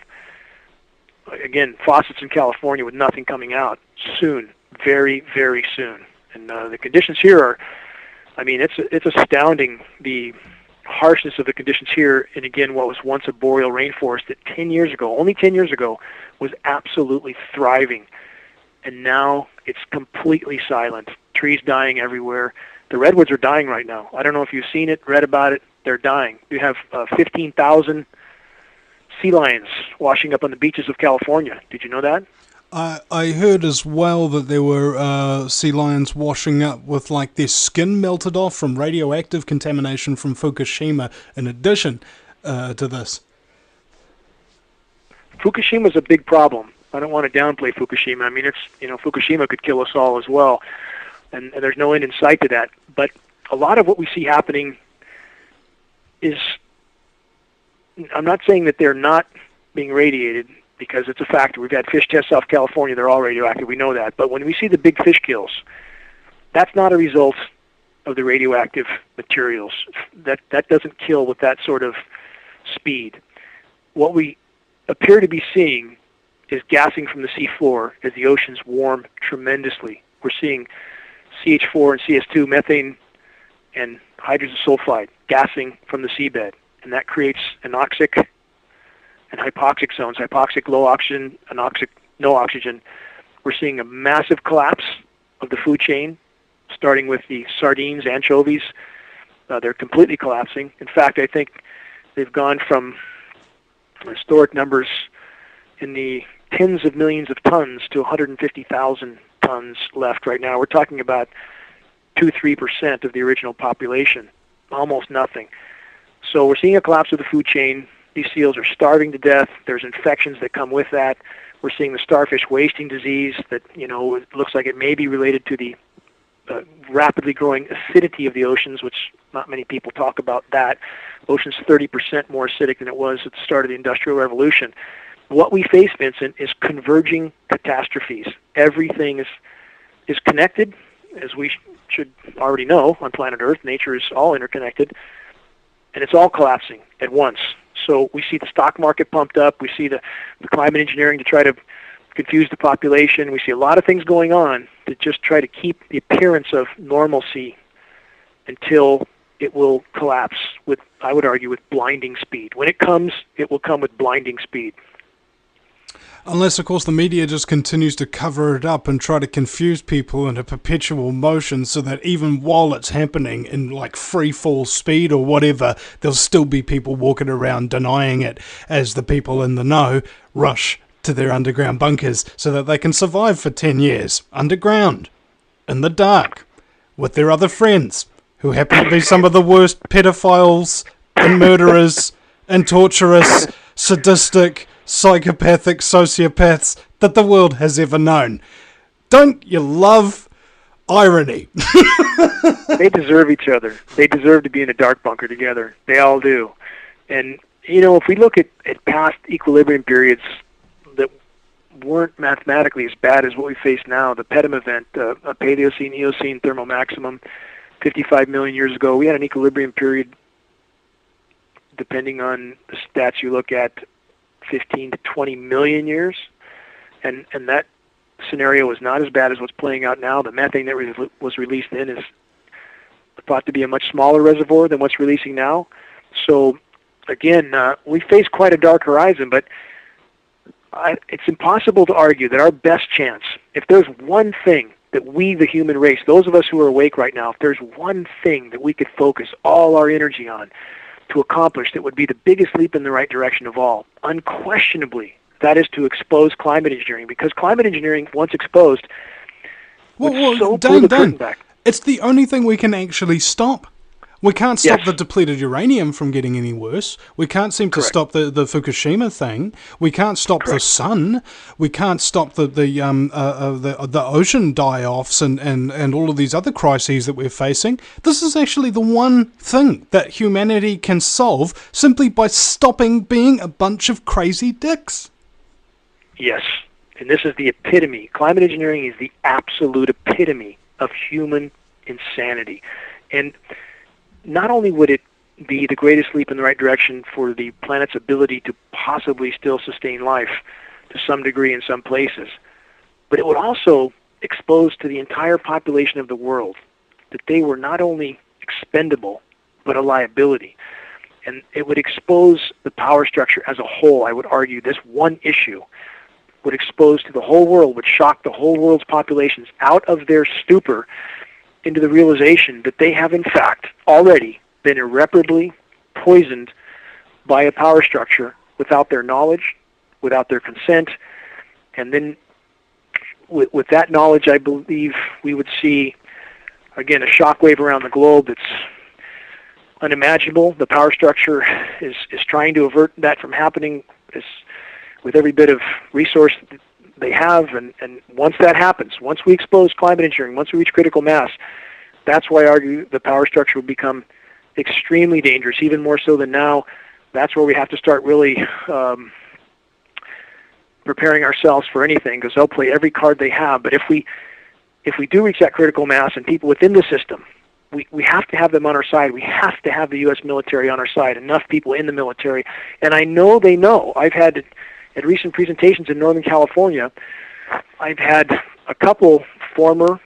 again, faucets in California with nothing coming out soon, very, very soon. And the conditions here are, it's astounding, the harshness of the conditions here. And again, what was once a boreal rainforest that 10 years ago, only 10 years ago, was absolutely thriving. And now it's completely silent. Trees dying everywhere. The redwoods are dying right now. I don't know if you've seen it, read about it. They're dying. You have 15,000 sea lions washing up on the beaches of California. Did you know that? I heard as well that there were sea lions washing up with like their skin melted off from radioactive contamination from Fukushima in addition to this. Fukushima's a big problem. I don't want to downplay Fukushima. Fukushima could kill us all as well. And there's no end in sight to that. But a lot of what we see happening is, I'm not saying that they're not being radiated, because it's a factor. We've had fish tests off California. They're all radioactive. We know that. But when we see the big fish kills, that's not a result of the radioactive materials. That doesn't kill with that sort of speed. What we appear to be seeing is gassing from the seafloor as the oceans warm tremendously. We're seeing CH4 and CS2, methane and hydrogen sulfide gassing from the seabed, and that creates anoxic and hypoxic zones, hypoxic low oxygen, anoxic no oxygen. We're seeing a massive collapse of the food chain, starting with the sardines, anchovies. They're completely collapsing. In fact, I think they've gone from historic numbers in the tens of millions of tons to 150,000 tons left right now. We're talking about 2-3% of the original population, almost nothing. So we're seeing a collapse of the food chain. These seals are starving to death. There's infections that come with that. We're seeing the starfish wasting disease that, it looks like it may be related to the rapidly growing acidity of the oceans, which not many people talk about that. Ocean's 30% more acidic than it was at the start of the Industrial Revolution. What we face, Vincent, is converging catastrophes. Everything is connected, as we should already know on planet Earth. Nature is all interconnected, and it's all collapsing at once. So we see the stock market pumped up. We see the climate engineering to try to confuse the population. We see a lot of things going on to just try to keep the appearance of normalcy until it will collapse with, I would argue, with blinding speed. When it comes, it will come with blinding speed. Unless, of course, the media just continues to cover it up and try to confuse people in a perpetual motion so that even while it's happening in like free fall speed or whatever, there'll still be people walking around denying it as the people in the know rush to their underground bunkers so that they can survive for 10 years underground, in the dark, with their other friends, who happen to be some of the worst pedophiles and murderers and torturous, sadistic, psychopathic sociopaths that the world has ever known. Don't you love irony? They deserve each other. They deserve to be in a dark bunker together. They all do. And, you know, if we look at past equilibrium periods that weren't mathematically as bad as what we face now, the Pedum event, a Paleocene-Eocene thermal maximum 55 million years ago, we had an equilibrium period, depending on the stats you look at, 15 to 20 million years, and that scenario was not as bad as what's playing out now. The methane that was released then is thought to be a much smaller reservoir than what's releasing now. So, again, we face quite a dark horizon, but it's impossible to argue that our best chance, if there's one thing that we, the human race, those of us who are awake right now, if there's one thing that we could focus all our energy on to accomplish that would be the biggest leap in the right direction of all, unquestionably, that is to expose climate engineering, because climate engineering, once exposed, would pull the curtain back. It's the only thing we can actually stop. We can't stop the depleted uranium from getting any worse. We can't seem to stop the Fukushima thing. We can't stop the sun. We can't stop the ocean die-offs and all of these other crises that we're facing. This is actually the one thing that humanity can solve simply by stopping being a bunch of crazy dicks. Yes, and this is the epitome. Climate engineering is the absolute epitome of human insanity. And not only would it be the greatest leap in the right direction for the planet's ability to possibly still sustain life to some degree in some places, but it would also expose to the entire population of the world that they were not only expendable, but a liability. And it would expose the power structure as a whole. I would argue this one issue would expose to the whole world, would shock the whole world's populations out of their stupor into the realization that they have in fact already been irreparably poisoned by a power structure without their knowledge, without their consent. And then with that knowledge, I believe we would see, again, a shockwave around the globe that's unimaginable. The power structure is trying to avert that from happening with every bit of resource they have, and once that happens, once we expose climate engineering, once we reach critical mass, that's why I argue the power structure will become extremely dangerous, even more so than now. That's where we have to start really preparing ourselves for anything, because they'll play every card they have. But if we do reach that critical mass and people within the system, we have to have them on our side. We have to have the U.S. military on our side, enough people in the military. And I know they know. I've had, at recent presentations in Northern California, I've had a couple former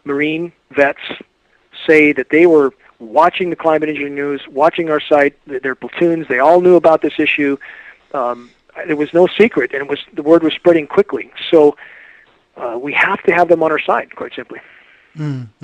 Marine vets say that they were watching the climate engineering news, watching our site, their platoons. They all knew about this issue. There was no secret, and the word was spreading quickly. So we have to have them on our side, quite simply. Dane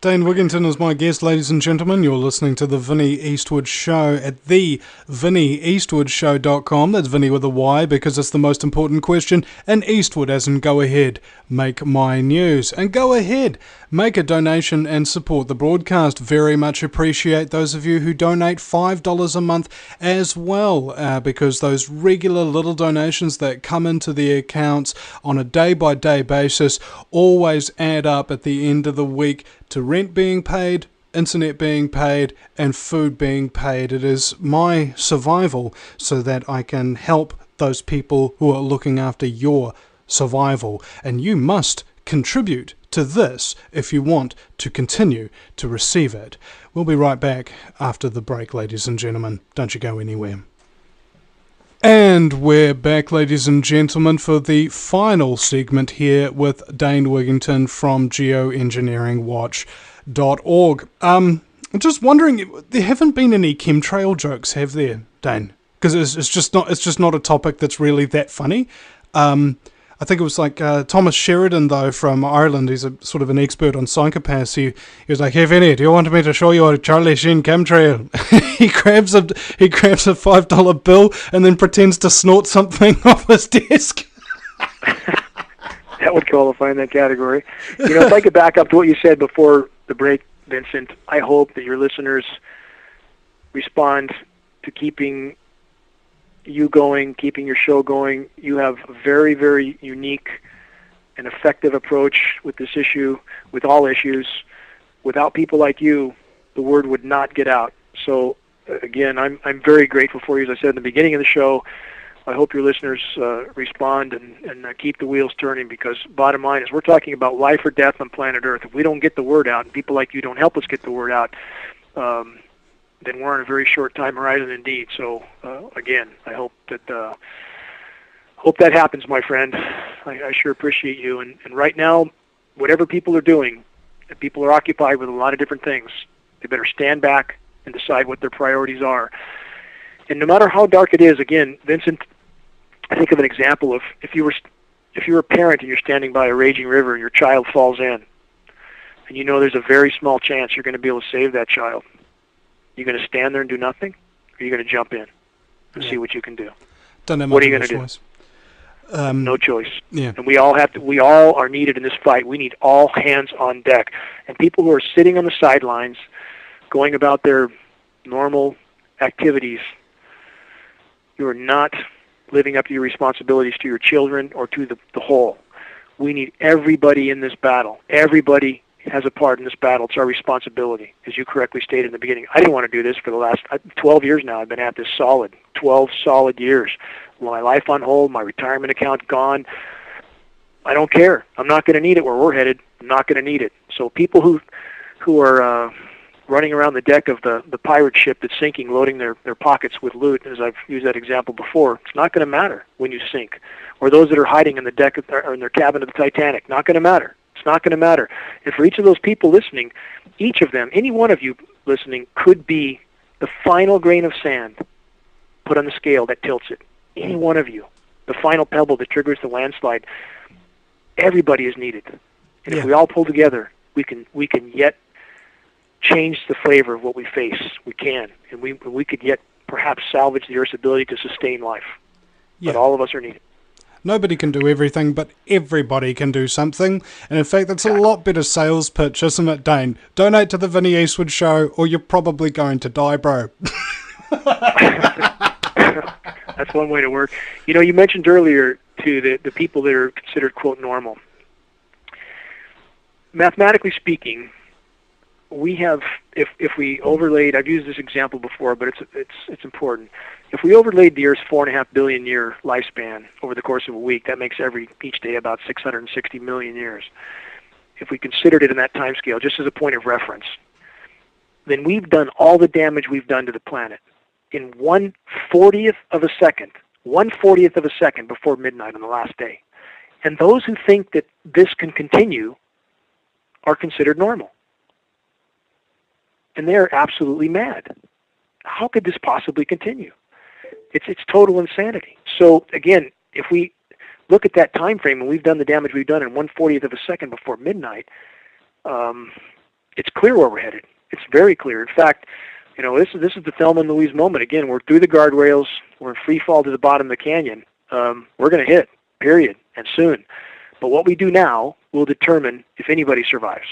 Wigington is my guest, ladies and gentlemen. You're listening to the Vinnie Eastwood Show at thevinnieeastwoodshow.com. That's Vinnie with a Y, because it's the most important question. And Eastwood as in go ahead, make my news. And go ahead, make a donation and support the broadcast. Very much appreciate those of you who donate $5 a month as well, because those regular little donations that come into the accounts on a day-by-day basis always add up at the end of the week to rent being paid, internet being paid, and food being paid. It is my survival so that I can help those people who are looking after your survival. And you must contribute to this if you want to continue to receive it. We'll be right back after the break, ladies and gentlemen. Don't you go anywhere. And we're back, ladies and gentlemen, for the final segment here with Dane Wigington from Geoengineeringwatch.org. I'm just wondering, there haven't been any chemtrail jokes, have there, Dane? because it's just not a topic that's really that funny. I think it was like Thomas Sheridan, though, from Ireland. He's a sort of an expert on psychopaths. He was like, "Hey, Vinny, do you want me to show you a Charlie Sheen chemtrail?" he grabs a $5 bill and then pretends to snort something off his desk. That would qualify in that category. If I could back up to what you said before the break, Vincent, I hope that your listeners respond to keeping you going, keeping your show going. You have a very, very unique and effective approach with this issue, with all issues. Without people like you, the word would not get out. So, again, I'm very grateful for you. As I said in the beginning of the show, I hope your listeners respond and keep the wheels turning, because bottom line is we're talking about life or death on planet Earth. If we don't get the word out and people like you don't help us get the word out, then we're on a very short time horizon indeed. So, again, I hope that happens, my friend. I sure appreciate you. And right now, whatever people are doing, people are occupied with a lot of different things. They better stand back and decide what their priorities are. And no matter how dark it is, again, Vincent, I think of an example of if you're a parent and you're standing by a raging river and your child falls in, and you know there's a very small chance you're going to be able to save that child. You're going to stand there and do nothing, or you're going to jump in and see what you can do. Don't have much what are you going to choice. Do? No choice. Yeah. And we all are needed in this fight. We need all hands on deck. And people who are sitting on the sidelines, going about their normal activities, you are not living up to your responsibilities to your children or to the whole. We need everybody in this battle. Everybody has a part in this battle. It's our responsibility, as you correctly stated in the beginning. I didn't want to do this for the last 12 years now. I've been at this 12 solid years. My life on hold, my retirement account gone. I don't care. I'm not going to need it where we're headed. I'm not going to need it. So people who are running around the deck of the pirate ship that's sinking, loading their pockets with loot, as I've used that example before, it's not going to matter when you sink. Or those that are hiding in the deck or in their cabin of the Titanic, not going to matter. It's not going to matter. And for each of those people listening, each of them, any one of you listening, could be the final grain of sand put on the scale that tilts it. Any one of you, the final pebble that triggers the landslide. Everybody is needed. And if we all pull together, we can yet change the flavor of what we face. We can. And we could yet perhaps salvage the Earth's ability to sustain life. Yeah. But all of us are needed. Nobody can do everything, but everybody can do something. And in fact, that's a lot better sales pitch, isn't it, Dane? Donate to the Vinny Eastwood Show, or you're probably going to die, bro. That's one way to work. You mentioned earlier, to the people that are considered, quote, normal. Mathematically speaking, we have, if we overlaid, I've used this example before, but it's important. If we overlaid the Earth's 4.5 billion year lifespan over the course of a week, that makes each day about 660 million years. If we considered it in that time scale, just as a point of reference, then we've done all the damage we've done to the planet in 1/40th of a second. 1/40th of a second before midnight on the last day. And those who think that this can continue are considered normal. And they're absolutely mad. How could this possibly continue? It's total insanity. So again, if we look at that time frame and we've done the damage we've done in 1/40th of a second before midnight, it's clear where we're headed. It's very clear. In fact, this is the Thelma and Louise moment. Again, we're through the guardrails. We're in free fall to the bottom of the canyon. We're going to hit, period, and soon. But what we do now will determine if anybody survives.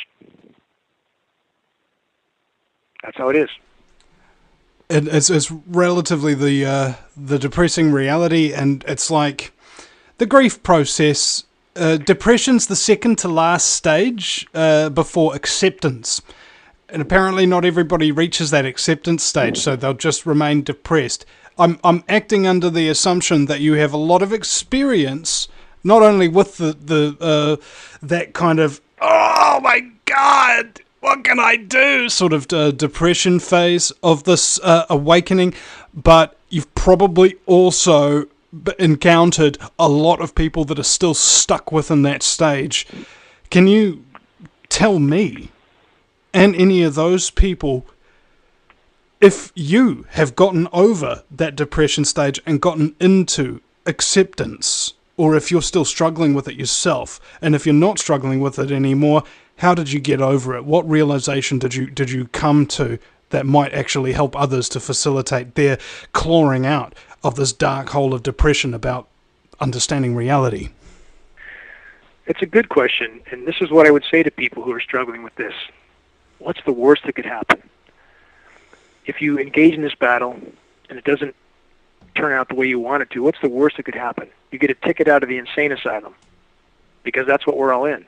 That's how it is. It's relatively the depressing reality, and it's like the grief process. Depression's the second to last stage before acceptance. And apparently not everybody reaches that acceptance stage, so they'll just remain depressed. I'm acting under the assumption that you have a lot of experience, not only with the that kind of, oh my God, what can I do, sort of depression phase of this awakening, but you've probably also encountered a lot of people that are still stuck within that stage. Can you tell me, and any of those people, if you have gotten over that depression stage and gotten into acceptance, or if you're still struggling with it yourself, and if you're not struggling with it anymore, how did you get over it? What realization did you come to that might actually help others to facilitate their clawing out of this dark hole of depression about understanding reality? It's a good question, and this is what I would say to people who are struggling with this. What's the worst that could happen? If you engage in this battle and it doesn't turn out the way you want it to, what's the worst that could happen? You get a ticket out of the insane asylum, because that's what we're all in.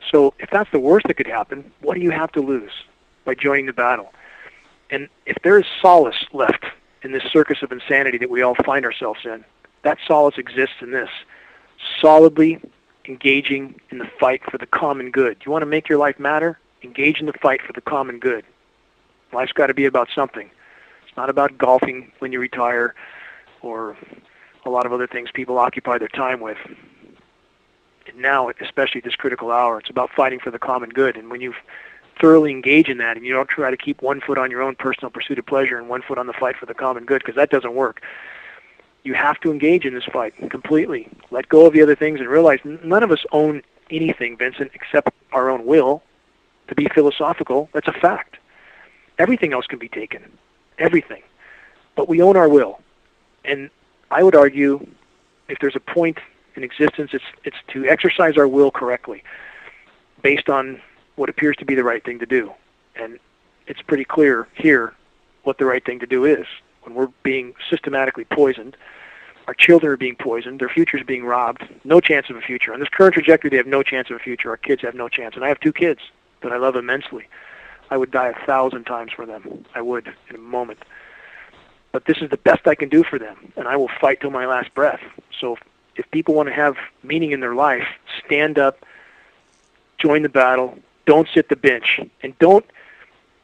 So if that's the worst that could happen, what do you have to lose by joining the battle? And if there is solace left in this circus of insanity that we all find ourselves in, that solace exists in this: solidly engaging in the fight for the common good. You want to make your life matter? Engage in the fight for the common good. Life's got to be about something. It's not about golfing when you retire or a lot of other things people occupy their time with. And now, especially at this critical hour, it's about fighting for the common good. And when you thoroughly engage in that and you don't try to keep one foot on your own personal pursuit of pleasure and one foot on the fight for the common good, because that doesn't work, you have to engage in this fight completely. Let go of the other things and realize none of us own anything, Vincent, except our own will. To be philosophical, that's a fact. Everything else can be taken. Everything. But we own our will. And I would argue, if there's a point in existence, it's to exercise our will correctly, based on what appears to be the right thing to do. And it's pretty clear here what the right thing to do is. When we're being systematically poisoned, our children are being poisoned, their future is being robbed, no chance of a future. On this current trajectory, they have no chance of a future. Our kids have no chance. And I have 2 kids that I love immensely. I would die 1,000 times for them. I would, in a moment. But this is the best I can do for them, and I will fight till my last breath. So if people want to have meaning in their life, stand up, join the battle, don't sit the bench, and don't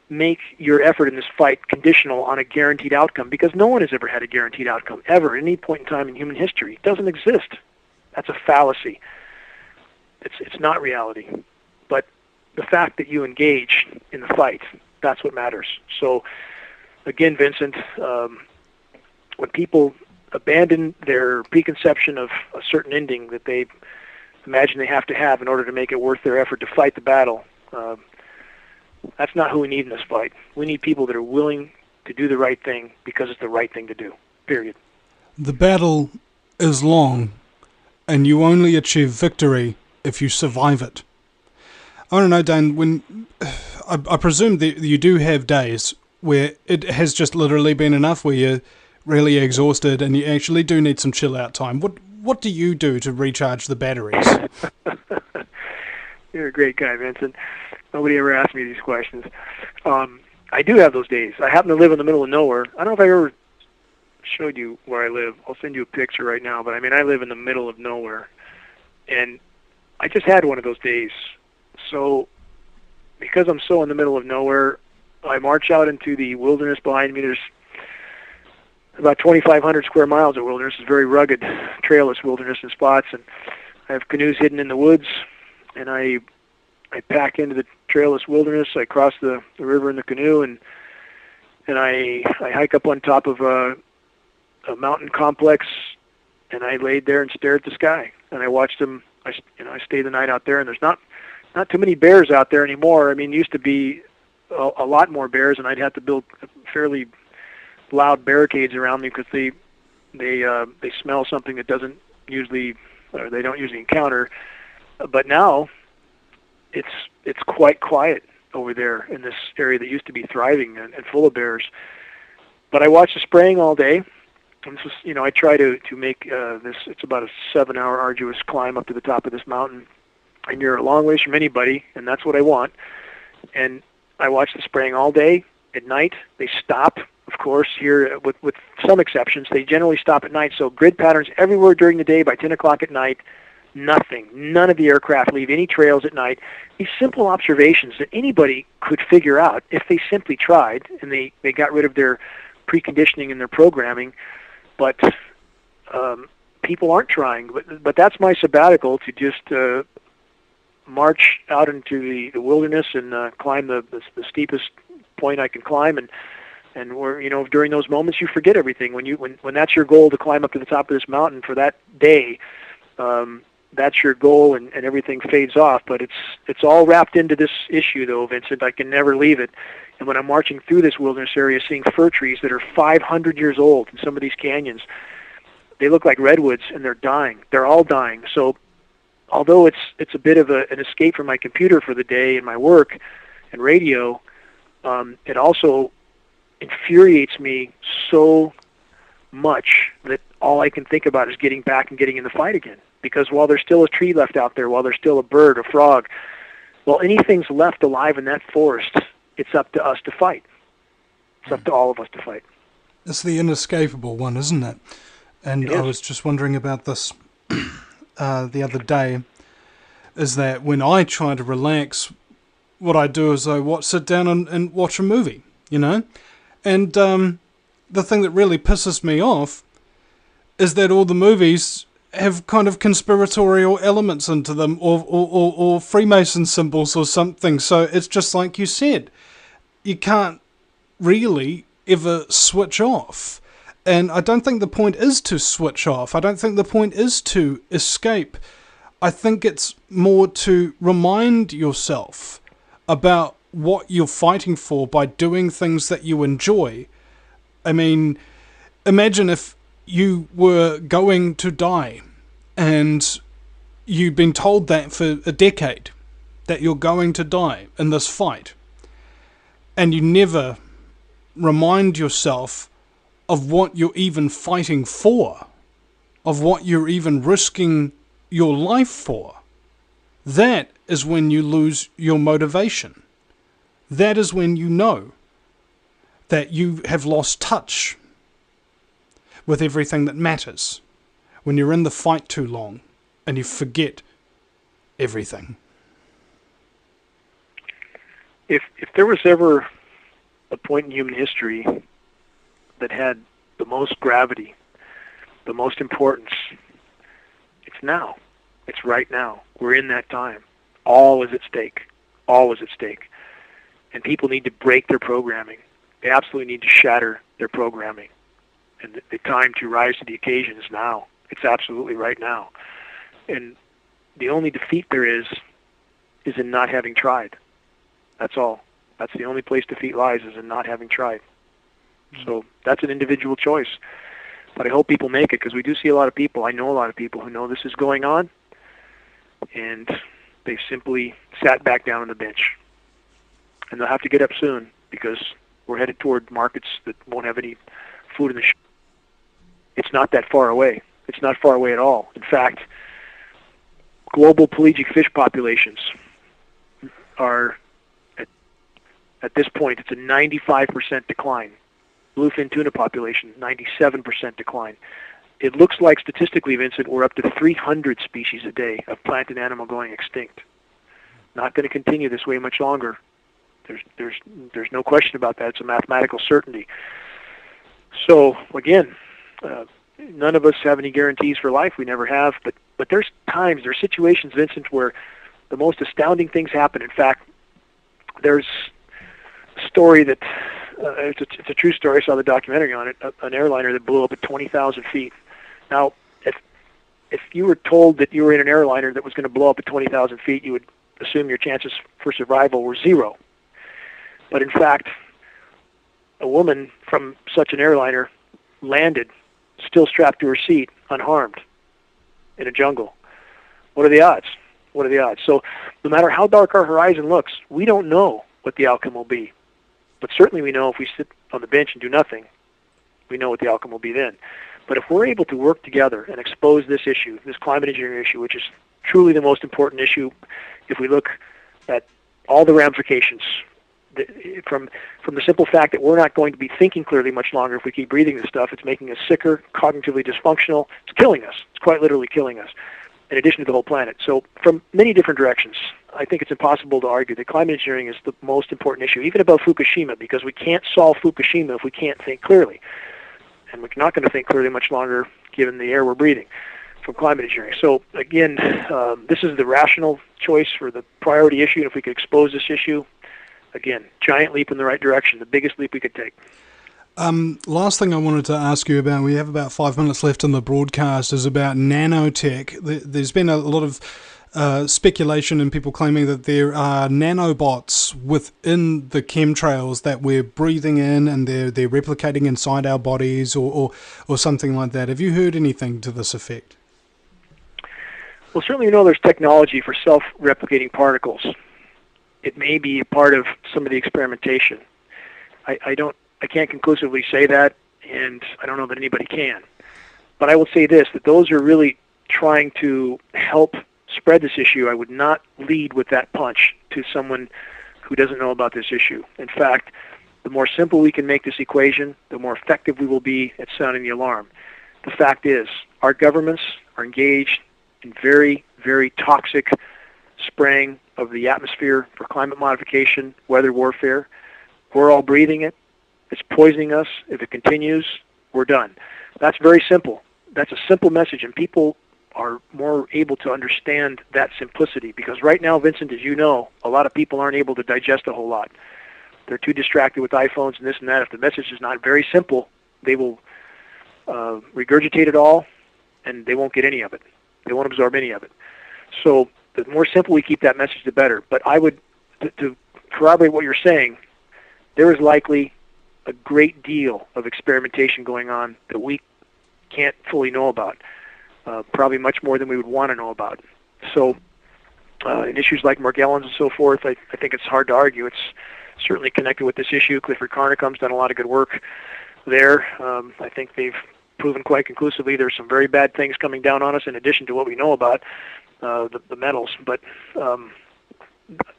make your effort in this fight conditional on a guaranteed outcome, because no one has ever had a guaranteed outcome, ever, at any point in time in human history. It doesn't exist. That's a fallacy. It's not reality. But the fact that you engage in the fight, that's what matters. So, again, Vincent, when people abandon their preconception of a certain ending that they imagine they have to have in order to make it worth their effort to fight the battle, that's not who we need in this fight. We need people that are willing to do the right thing because it's the right thing to do, period. The battle is long, and you only achieve victory if you survive it. I don't know, Dane, when I presume that you do have days where it has just literally been enough, where you're really exhausted and you actually do need some chill-out time. What do you do to recharge the batteries? You're a great guy, Vincent. Nobody ever asked me these questions. I do have those days. I happen to live in the middle of nowhere. I don't know if I ever showed you where I live. I'll send you a picture right now, but I mean, I live in the middle of nowhere. And I just had one of those days. So because I'm so in the middle of nowhere, I march out into the wilderness behind me. There's about 2,500 square miles of wilderness. It's very rugged, trailless wilderness in spots, and I have canoes hidden in the woods, and I pack into the trailless wilderness. I cross the river in the canoe, and I hike up on top of a mountain complex, and I laid there and stared at the sky, and I watched them. I stayed the night out there, and there's not too many bears out there anymore. I mean, used to be a lot more bears, and I'd have to build fairly loud barricades around me because they smell something that they don't usually encounter. But now it's quite quiet over there in this area that used to be thriving and full of bears. But I watch the spraying all day. And this is, I try to make this. It's about a 7-hour arduous climb up to the top of this mountain, and you're a long ways from anybody, and that's what I want. And I watch the spraying all day. At night, they stop. Of course, here, with some exceptions, they generally stop at night. So grid patterns everywhere during the day. By 10 o'clock at night, nothing. None of the aircraft leave any trails at night. These simple observations that anybody could figure out if they simply tried, and they got rid of their preconditioning and their programming. But people aren't trying. But that's my sabbatical, to just march out into the wilderness and climb the steepest point I can climb, and And during those moments, you forget everything. When that's your goal, to climb up to the top of this mountain for that day, that's your goal, and everything fades off. But it's all wrapped into this issue, though, Vincent. I can never leave it. And when I'm marching through this wilderness area, seeing fir trees that are 500 years old in some of these canyons, they look like redwoods, and they're dying. They're all dying. So although it's a bit of an escape from my computer for the day and my work and radio, it also infuriates me so much that all I can think about is getting back and getting in the fight again. Because while there's still a tree left out there, while there's still a bird, a frog, while anything's left alive in that forest, it's up to us to fight. It's up to all of us to fight. It's the inescapable one, isn't it? And I was just wondering about this the other day, is that when I try to relax, what I do is I sit down and watch a movie, And the thing that really pisses me off is that all the movies have kind of conspiratorial elements into them, or Freemason symbols or something. So it's just like you said, you can't really ever switch off. And I don't think the point is to switch off. I don't think the point is to escape. I think it's more to remind yourself about what you're fighting for by doing things that you enjoy. I mean, imagine if you were going to die and you've been told that for a decade, that you're going to die in this fight, and you never remind yourself of what you're even fighting for, of what you're even risking your life for. That is when you lose your motivation. That is when you know that you have lost touch with everything that matters. When you're in the fight too long and you forget everything. If there was ever a point in human history that had the most gravity, the most importance, it's now. It's right now. We're in that time. All is at stake. All is at stake. And people need to break their programming. They absolutely need to shatter their programming. And the time to rise to the occasion is now. It's absolutely right now. And the only defeat there is in not having tried. That's all. That's the only place defeat lies, is in not having tried. So that's an individual choice. But I hope people make it, because we do see a lot of people, I know a lot of people who know this is going on, and they've simply sat back down on the bench. And they'll have to get up soon, because we're headed toward markets that won't have any food in the It's not that far away. It's not far away at all. In fact, global pelagic fish populations are, at this point, it's a 95% decline. Bluefin tuna population, 97% decline. It looks like, statistically, Vincent, we're up to 300 species a day of plant and animal going extinct. Not going to continue this way much longer. There's no question about that. It's a mathematical certainty. So, again, none of us have any guarantees for life. We never have. But there's situations, Vincent, where the most astounding things happen. In fact, there's a story that, it's a true story. I saw the documentary on it, an airliner that blew up at 20,000 feet. Now, if you were told that you were in an airliner that was going to blow up at 20,000 feet, you would assume your chances for survival were zero. But in fact, a woman from such an airliner landed, still strapped to her seat, unharmed, in a jungle. What are the odds? What are the odds? So no matter how dark our horizon looks, we don't know what the outcome will be. But certainly we know if we sit on the bench and do nothing, we know what the outcome will be then. But if we're able to work together and expose this issue, this climate engineering issue, which is truly the most important issue, if we look at all the ramifications, from the simple fact that we're not going to be thinking clearly much longer if we keep breathing this stuff. It's making us sicker, cognitively dysfunctional. It's killing us. It's quite literally killing us, in addition to the whole planet. So from many different directions, I think it's impossible to argue that climate engineering is the most important issue, even about Fukushima, because we can't solve Fukushima if we can't think clearly. And we're not going to think clearly much longer given the air we're breathing from climate engineering. So again, this is the rational choice for the priority issue, and if we could expose this issue, again, giant leap in the right direction, the biggest leap we could take. Last thing I wanted to ask you about, we have about 5 minutes left in the broadcast, is about nanotech. There's been a lot of speculation and people claiming that there are nanobots within the chemtrails that we're breathing in and they're replicating inside our bodies or something like that. Have you heard anything to this effect? Well, certainly you know there's technology for self-replicating particles. It may be a part of some of the experimentation. I can't conclusively say that, and I don't know that anybody can. But I will say this, that those are really trying to help spread this issue. I would not lead with that punch to someone who doesn't know about this issue. In fact, the more simple we can make this equation, the more effective we will be at sounding the alarm. The fact is, our governments are engaged in very, very toxic spraying of the atmosphere for climate modification, weather warfare. We're all breathing it. It's poisoning us. If it continues, we're done. That's very simple. That's a simple message, and people are more able to understand that simplicity, because right now, Vincent, as you know, a lot of people aren't able to digest a whole lot. They're too distracted with iPhones and this and that. If the message is not very simple, they will regurgitate it all, and they won't get any of it. They won't absorb any of it. So the more simple we keep that message, the better. But I would, to corroborate what you're saying, there is likely a great deal of experimentation going on that we can't fully know about, probably much more than we would want to know about. So in issues like Morgellons and so forth, I think it's hard to argue. It's certainly connected with this issue. Clifford Carnicom's done a lot of good work there. I think they've proven quite conclusively there's some very bad things coming down on us in addition to what we know about the metals. But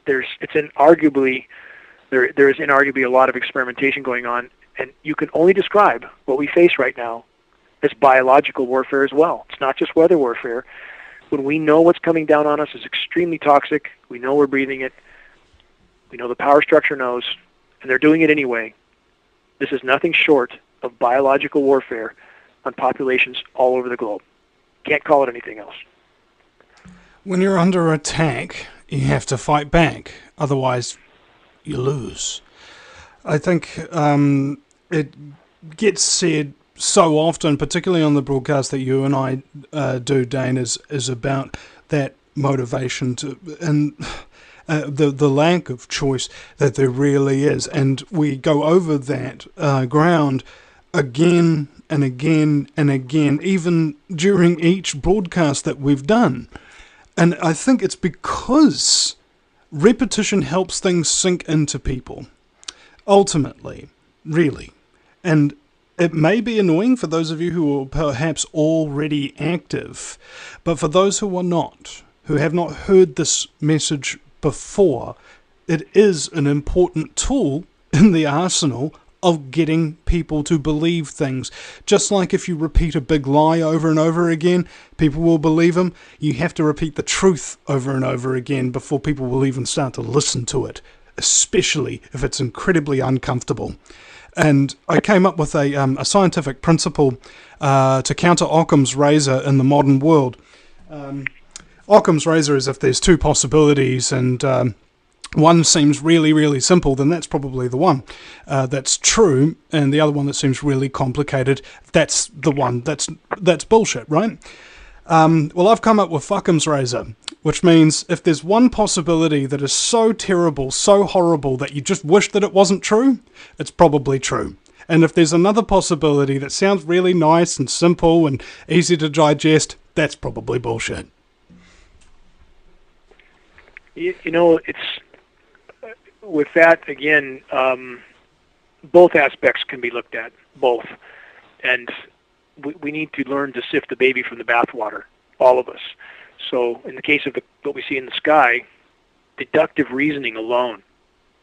there is inarguably a lot of experimentation going on, and you can only describe what we face right now as biological warfare as well. It's not just weather warfare. When we know what's coming down on us is extremely toxic, we know we're breathing it, we know the power structure knows, and they're doing it anyway. This is nothing short of biological warfare on populations all over the globe. Can't call it anything else. When you're under attack, you have to fight back. Otherwise, you lose. I think it gets said so often, particularly on the broadcast that you and I do, Dane, is about that motivation to and the lack of choice that there really is. And we go over that ground again and again and again, even during each broadcast that we've done. And I think it's because repetition helps things sink into people, ultimately, really. And it may be annoying for those of you who are perhaps already active, but for those who are not, who have not heard this message before, it is an important tool in the arsenal of getting people to believe things. Just like if you repeat a big lie over and over again, people will believe them. You have to repeat the truth over and over again before people will even start to listen to it, especially if it's incredibly uncomfortable. And I came up with a scientific principle to counter Occam's razor in the modern world. Occam's razor is if there's two possibilities and one seems really, really simple, then that's probably the one that's true, and the other one that seems really complicated, that's the one that's bullshit, right? Well, I've come up with Occam's razor, which means if there's one possibility that is so terrible, so horrible that you just wish that it wasn't true, it's probably true. And if there's another possibility that sounds really nice and simple and easy to digest, that's probably bullshit. You know, it's with that, again, both aspects can be looked at, both. And we need to learn to sift the baby from the bathwater, all of us. So in the case of what we see in the sky, deductive reasoning alone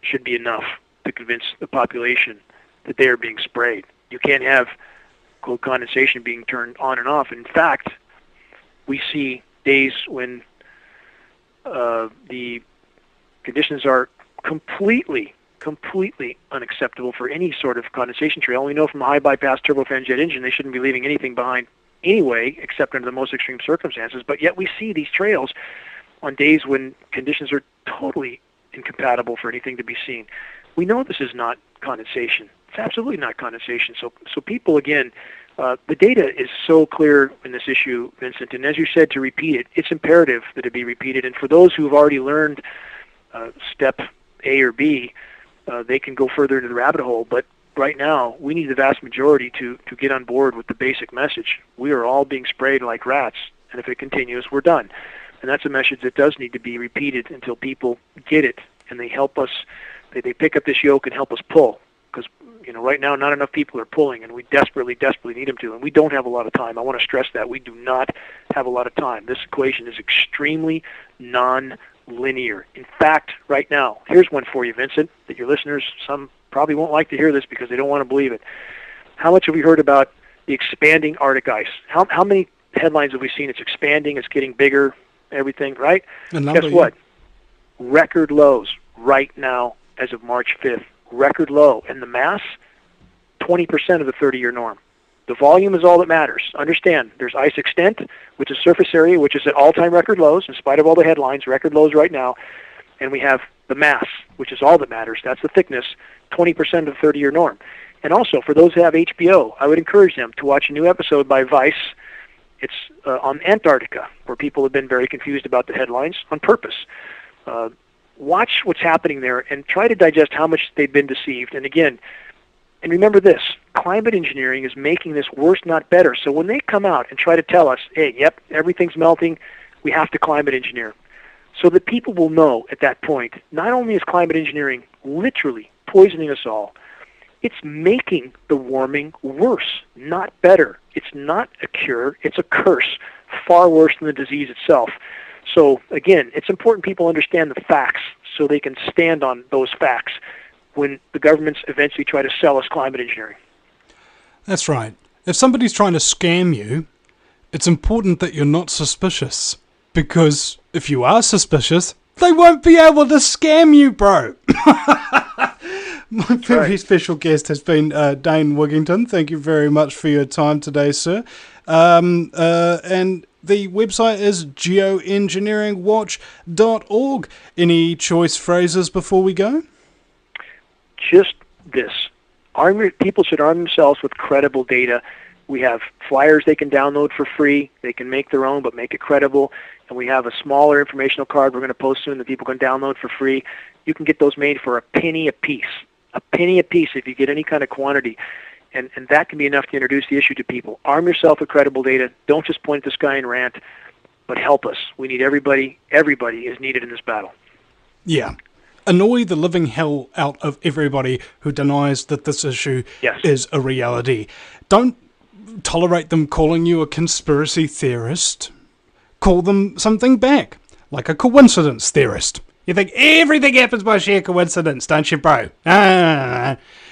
should be enough to convince the population that they are being sprayed. You can't have cold condensation being turned on and off. In fact, we see days when the conditions are completely unacceptable for any sort of condensation trail. We know from a high bypass turbofan jet engine they shouldn't be leaving anything behind anyway, except under the most extreme circumstances. But yet we see these trails on days when conditions are totally incompatible for anything to be seen. We know this is not condensation. It's absolutely not condensation. So people, again, the data is so clear in this issue, Vincent, and as you said, to repeat it, it's imperative that it be repeated. And for those who have already learned step A or B, they can go further into the rabbit hole. But right now, we need the vast majority to get on board with the basic message. We are all being sprayed like rats, and if it continues, we're done. And that's a message that does need to be repeated until people get it, and they help us, they pick up this yoke and help us pull. Because, right now, not enough people are pulling, and we desperately, desperately need them to. And we don't have a lot of time. I want to stress that. We do not have a lot of time. This equation is extremely non-linear. In fact, right now, here's one for you, Vincent, that your listeners, some probably won't like to hear this because they don't want to believe it. How much have we heard about the expanding Arctic ice? How many headlines have we seen? It's expanding, it's getting bigger, everything, right? Guess what? Record lows right now as of March 5th. Record low. And the mass, 20% of the 30-year norm. The volume is all that matters. Understand, there's ice extent, which is surface area, which is at all-time record lows, in spite of all the headlines, record lows right now. And we have the mass, which is all that matters. That's the thickness, 20% of the 30-year norm. And also, for those who have HBO, I would encourage them to watch a new episode by Vice. It's on Antarctica, where people have been very confused about the headlines on purpose. Watch what's happening there and try to digest how much they've been deceived. And again, and remember this, climate engineering is making this worse, not better. So when they come out and try to tell us, hey, yep, everything's melting, we have to climate engineer. So that people will know at that point, not only is climate engineering literally poisoning us all, it's making the warming worse, not better. It's not a cure, it's a curse, far worse than the disease itself. So again, it's important people understand the facts so they can stand on those facts when the governments eventually try to sell us climate engineering. That's right. If somebody's trying to scam you, it's important that you're not suspicious. Because if you are suspicious, they won't be able to scam you, bro. My very special guest has been Dane Wigington. Thank you very much for your time today, sir. And the website is geoengineeringwatch.org. Any choice phrases before we go? Just this. People should arm themselves with credible data. We have flyers they can download for free. They can make their own, but make it credible. And we have a smaller informational card we're going to post soon that people can download for free. You can get those made for a penny a piece. A penny a piece if you get any kind of quantity. And that can be enough to introduce the issue to people. Arm yourself with credible data. Don't just point at the sky and rant, but help us. We need everybody. Everybody is needed in this battle. Yeah. Annoy the living hell out of everybody who denies that this issue is a reality. Don't tolerate them calling you a conspiracy theorist. Call them something back, like a coincidence theorist. You think everything happens by sheer coincidence, don't you, bro?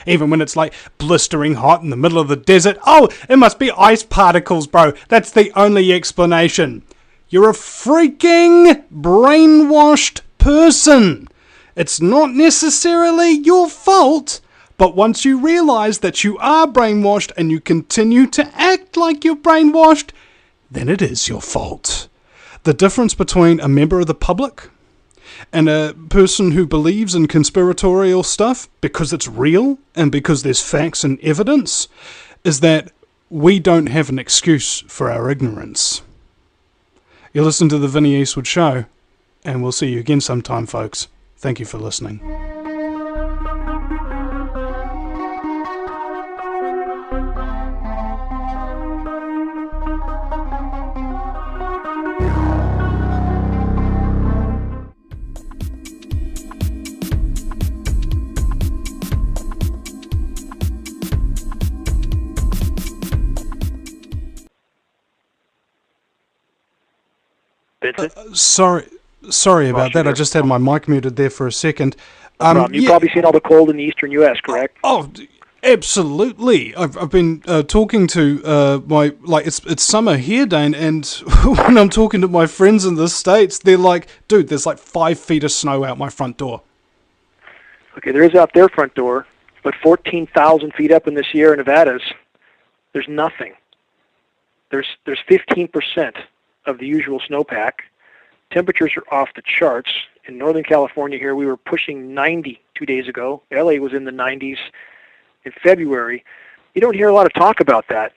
Even when it's like blistering hot in the middle of the desert. Oh, it must be ice particles, bro. That's the only explanation. You're a freaking brainwashed person. It's not necessarily your fault, but once you realize that you are brainwashed and you continue to act like you're brainwashed, then it is your fault. The difference between a member of the public and a person who believes in conspiratorial stuff because it's real and because there's facts and evidence is that we don't have an excuse for our ignorance. You listen to the Vinnie Eastwood Show, and we'll see you again sometime, folks. Thank you for listening. Sorry about that. I just had my mic muted there for a second. You've probably seen all the cold in the eastern U.S., correct? Oh, absolutely. I've been talking to it's summer here, Dane, and when I'm talking to my friends in the States, they're like, dude, there's like 5 feet of snow out my front door. Okay, there is out their front door, but 14,000 feet up in the Sierra Nevadas, there's nothing. There's 15% of the usual snowpack. Temperatures are off the charts. In Northern California here, we were pushing 90 2 days ago. LA was in the 90s. in February, you don't hear a lot of talk about that.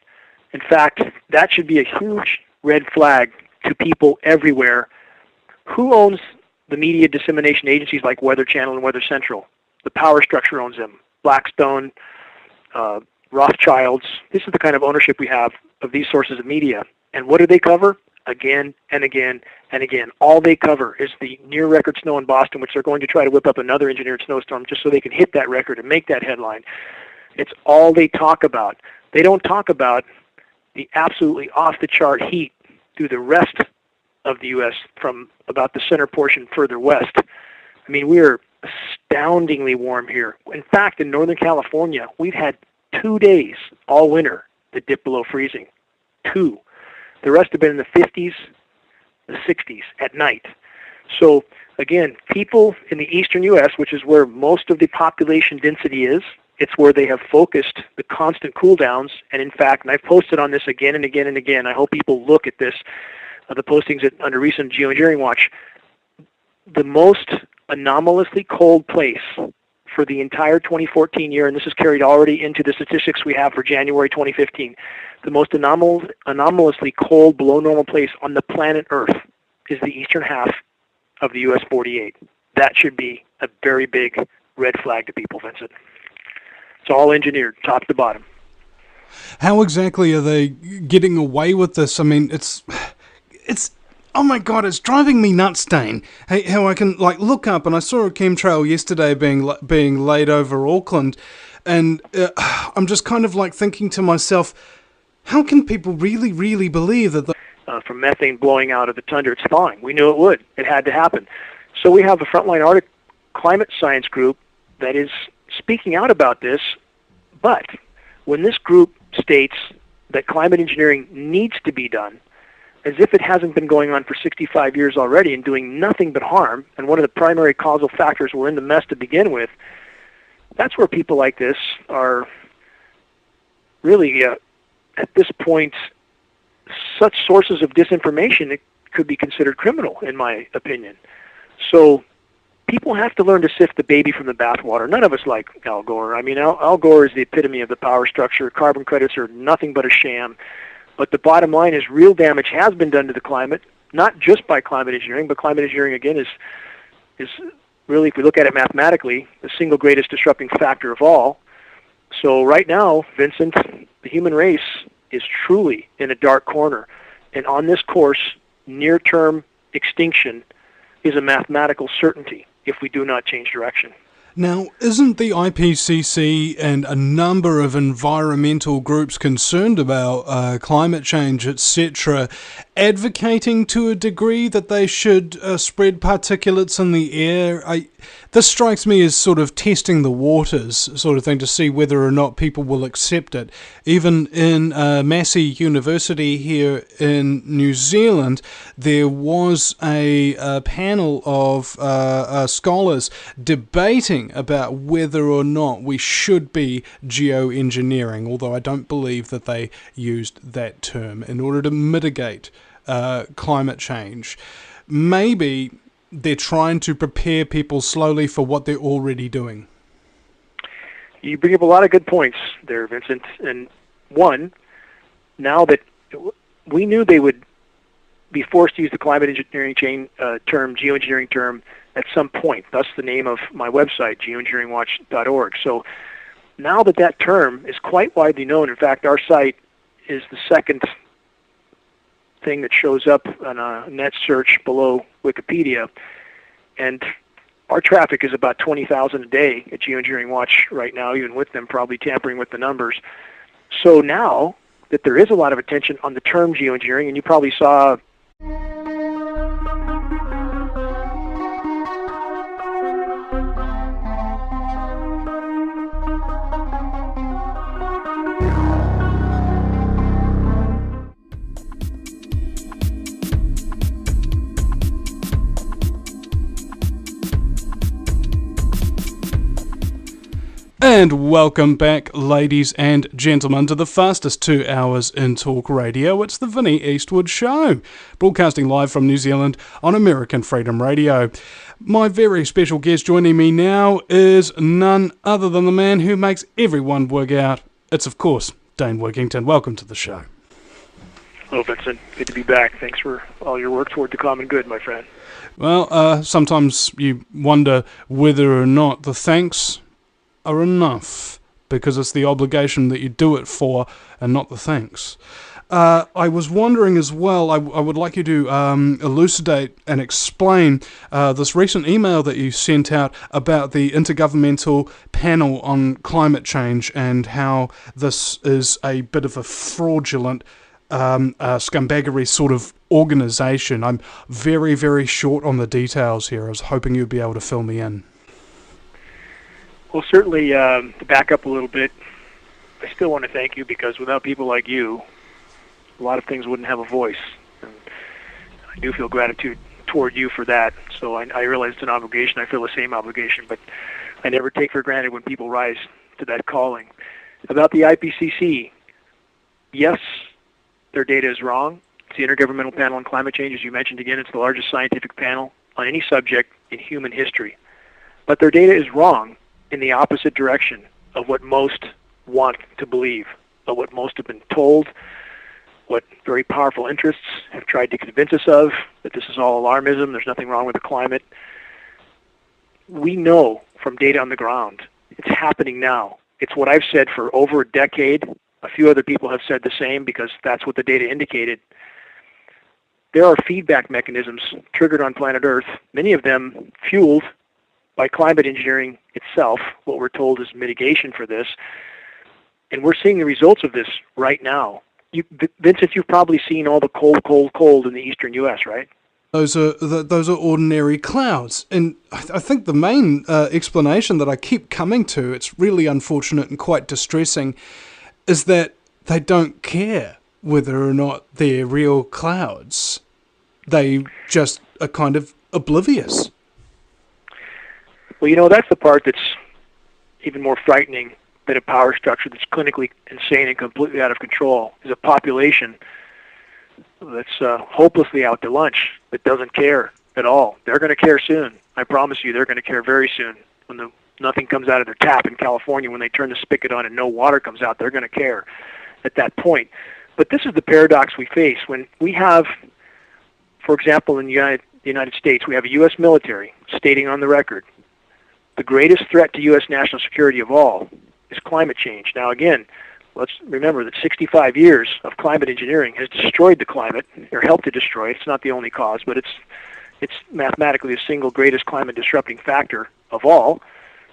In fact, that should be a huge red flag to people everywhere. Who owns the media dissemination agencies like Weather Channel and Weather Central? The power structure owns them. Blackstone, Rothschilds. This is the kind of ownership we have of these sources of media. And what do they cover? Again and again and again. All they cover is the near-record snow in Boston, which they're going to try to whip up another engineered snowstorm just so they can hit that record and make that headline. It's all they talk about. They don't talk about the absolutely off-the-chart heat through the rest of the U.S. from about the center portion further west. I mean, we are astoundingly warm here. In fact, in Northern California, we've had 2 days all winter that dip below freezing. 2. The rest have been in the 50s, the 60s at night. So, again, people in the eastern U.S., which is where most of the population density is, it's where they have focused the constant cool downs. And in fact, and I've posted on this again and again and again, I hope people look at this, the postings under recent Geoengineering Watch, the most anomalously cold place for the entire 2014 year, and this is carried already into the statistics we have for January 2015, the most anomalously cold, below normal place on the planet Earth is the eastern half of the US 48. That should be a very big red flag to people, Vincent. It's all engineered, top to bottom. How exactly are they getting away with this? I mean, it's oh my God, it's driving me nuts, Dane. Hey, how I can look up, and I saw a chemtrail yesterday being laid over Auckland, and I'm just kind of thinking to myself, how can people really, really believe that? From methane blowing out of the tundra, it's thawing. We knew it would. It had to happen. So we have a Frontline Arctic Climate Science group that is speaking out about this, but when this group states that climate engineering needs to be done, as if it hasn't been going on for 65 years already and doing nothing but harm, and one of the primary causal factors were in the mess to begin with, that's where people like this are really, at this point, such sources of disinformation, it could be considered criminal, in my opinion. So people have to learn to sift the baby from the bathwater. None of us like Al Gore. I mean, Al Gore is the epitome of the power structure. Carbon credits are nothing but a sham. But the bottom line is real damage has been done to the climate, not just by climate engineering, but climate engineering, again, is really, if we look at it mathematically, the single greatest disrupting factor of all. So right now, Vincent, the human race is truly in a dark corner. And on this course, near-term extinction is a mathematical certainty if we do not change direction. Now, isn't the IPCC and a number of environmental groups concerned about climate change, etc., advocating to a degree that they should spread particulates in the air? This strikes me as sort of testing the waters sort of thing to see whether or not people will accept it. Even in Massey University here in New Zealand, there was a panel of scholars debating about whether or not we should be geoengineering, although I don't believe that they used that term, in order to mitigate climate change. Maybe they're trying to prepare people slowly for what they're already doing. You bring up a lot of good points there, Vincent. And one, now that we knew they would be forced to use the climate engineering term, geoengineering term, at some point. That's the name of my website, geoengineeringwatch.org. So now that that term is quite widely known, in fact, our site is the second thing that shows up on a net search below Wikipedia, and our traffic is about 20,000 a day at Geoengineering Watch right now, even with them probably tampering with the numbers. So now that there is a lot of attention on the term geoengineering, and you probably saw And welcome back, ladies and gentlemen, to the fastest 2 hours in talk radio. It's the Vinnie Eastwood Show, broadcasting live from New Zealand on American Freedom Radio. My very special guest joining me now is none other than the man who makes everyone wig out. It's, of course, Dane Wigington. Welcome to the show. Hello, Vincent. Good to be back. Thanks for all your work toward the common good, my friend. Well, sometimes you wonder whether or not the thanks are enough, because it's the obligation that you do it for and not the thanks. I was wondering as well, I would like you to elucidate and explain this recent email that you sent out about the Intergovernmental Panel on Climate Change and how this is a bit of a fraudulent scumbaggery sort of organisation. I'm very, very short on the details here. I was hoping you'd be able to fill me in. Well, certainly, to back up a little bit, I still want to thank you, because without people like you, a lot of things wouldn't have a voice. And I do feel gratitude toward you for that. So I realize it's an obligation. I feel the same obligation, but I never take for granted when people rise to that calling. About the IPCC, yes, their data is wrong. It's the Intergovernmental Panel on Climate Change. As you mentioned again, it's the largest scientific panel on any subject in human history. But their data is wrong in the opposite direction of what most want to believe, of what most have been told, what very powerful interests have tried to convince us of, that this is all alarmism, there's nothing wrong with the climate. We know from data on the ground, it's happening now. It's what I've said for over a decade. A few other people have said the same, because that's what the data indicated. There are feedback mechanisms triggered on planet Earth, many of them fueled by climate engineering itself. What we're told is mitigation for this. And we're seeing the results of this right now. Vincent, you've probably seen all the cold in the eastern U.S., right? Those are ordinary clouds. And I think the main explanation that I keep coming to, it's really unfortunate and quite distressing, is that they don't care whether or not they're real clouds. They just are kind of oblivious. Well, that's the part that's even more frightening than a power structure that's clinically insane and completely out of control, is a population that's hopelessly out to lunch, that doesn't care at all. They're going to care soon. I promise you, they're going to care very soon. When nothing comes out of their tap in California, when they turn the spigot on and no water comes out, they're going to care at that point. But this is the paradox we face when we have, for example, in the United States, we have a U.S. military stating on the record, the greatest threat to U.S. national security of all is climate change. Now, again, let's remember that 65 years of climate engineering has destroyed the climate, or helped to destroy it. It's not the only cause, but it's mathematically the single greatest climate disrupting factor of all.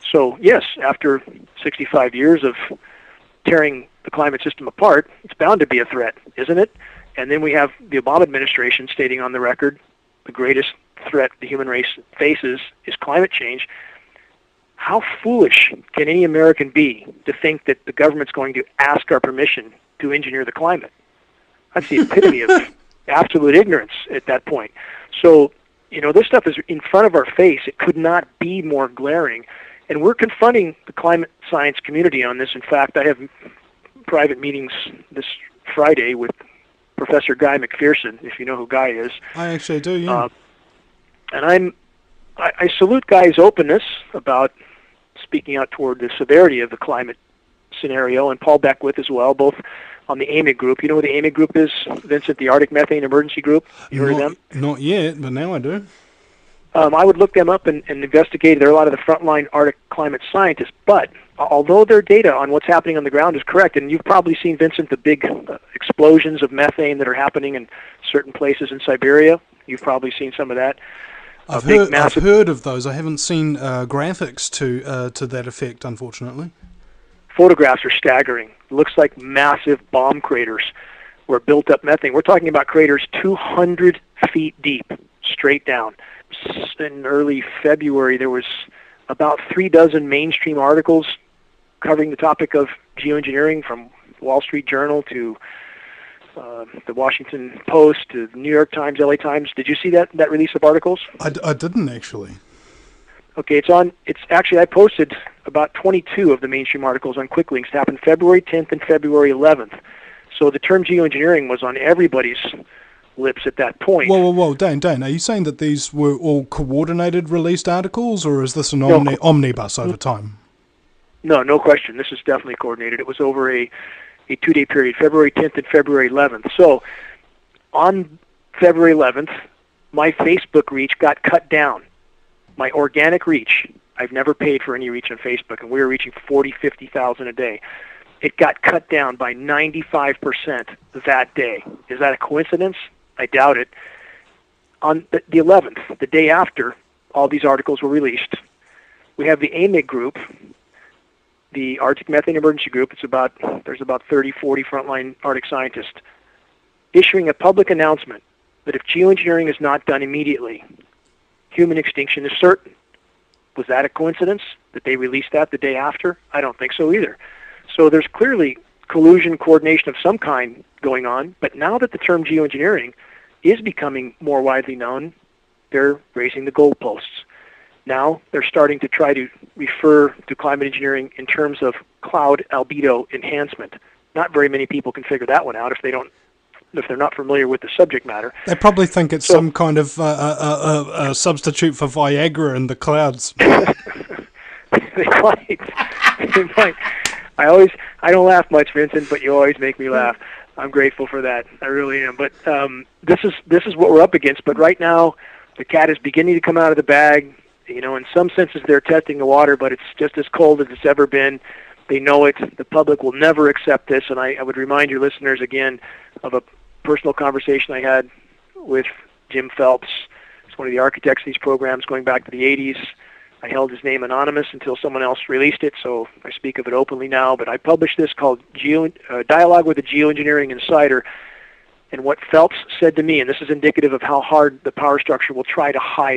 So, yes, after 65 years of tearing the climate system apart, it's bound to be a threat, isn't it? And then we have the Obama administration stating on the record, the greatest threat the human race faces is climate change. How foolish can any American be to think that the government's going to ask our permission to engineer the climate? That's the epitome of absolute ignorance at that point. So, this stuff is in front of our face. It could not be more glaring. And we're confronting the climate science community on this. In fact, I have private meetings this Friday with Professor Guy McPherson, if you know who Guy is. I actually do, yeah. And I salute Guy's openness about speaking out toward the severity of the climate scenario, and Paul Beckwith as well, both on the AMIG group. You know what the AMIG group is, Vincent, the Arctic Methane Emergency Group? You heard of them? Not yet, but now I do. I would look them up and investigate. They're a lot of the frontline Arctic climate scientists, but although their data on what's happening on the ground is correct, and you've probably seen, Vincent, the big explosions of methane that are happening in certain places in Siberia. You've probably seen some of that. I've heard of those. I haven't seen graphics to that effect, unfortunately. Photographs are staggering. It looks like massive bomb craters where built up methane. We're talking about craters 200 feet deep, straight down. In early February, there was about 36 mainstream articles covering the topic of geoengineering, from Wall Street Journal to the Washington Post to the New York Times, LA Times. Did you see that release of articles? I didn't actually. Okay, it's actually, I posted about 22 of the mainstream articles on quick links happened February 10th and February 11th. So the term geoengineering was on everybody's lips at that point. Whoa, Dane, are you saying that these were all coordinated released articles, or is this an omnibus over time? No question. This is definitely coordinated. It was over a 2-day period, February 10th and February 11th. So on February 11th, my Facebook reach got cut down. My organic reach, I've never paid for any reach on Facebook, and we were reaching 40, 50,000 a day. It got cut down by 95% that day. Is that a coincidence? I doubt it. On the 11th, the day after all these articles were released, we have the AMIG group, the Arctic Methane Emergency Group. There's about 30, 40 frontline Arctic scientists issuing a public announcement that if geoengineering is not done immediately, human extinction is certain. Was that a coincidence that they released that the day after? I don't think so either. So there's clearly collusion, coordination of some kind going on, but now that the term geoengineering is becoming more widely known, they're raising the goalposts. Now they're starting to try to refer to climate engineering in terms of cloud albedo enhancement. Not very many people can figure that one out if they're not familiar with the subject matter. They probably think it's some kind of a substitute for Viagra in the clouds. They might. I don't laugh much, Vincent, but you always make me laugh. I'm grateful for that. I really am. But this is what we're up against. But right now, the cat is beginning to come out of the bag. You know, in some senses, they're testing the water, but it's just as cold as it's ever been. They know it. The public will never accept this. And I would remind your listeners again of a personal conversation I had with Jim Phelps. He's one of the architects of these programs going back to the 80s. I held his name anonymous until someone else released it, so I speak of it openly now. But I published this called Dialogue with a Geoengineering Insider. And what Phelps said to me, and this is indicative of how hard the power structure will try to hide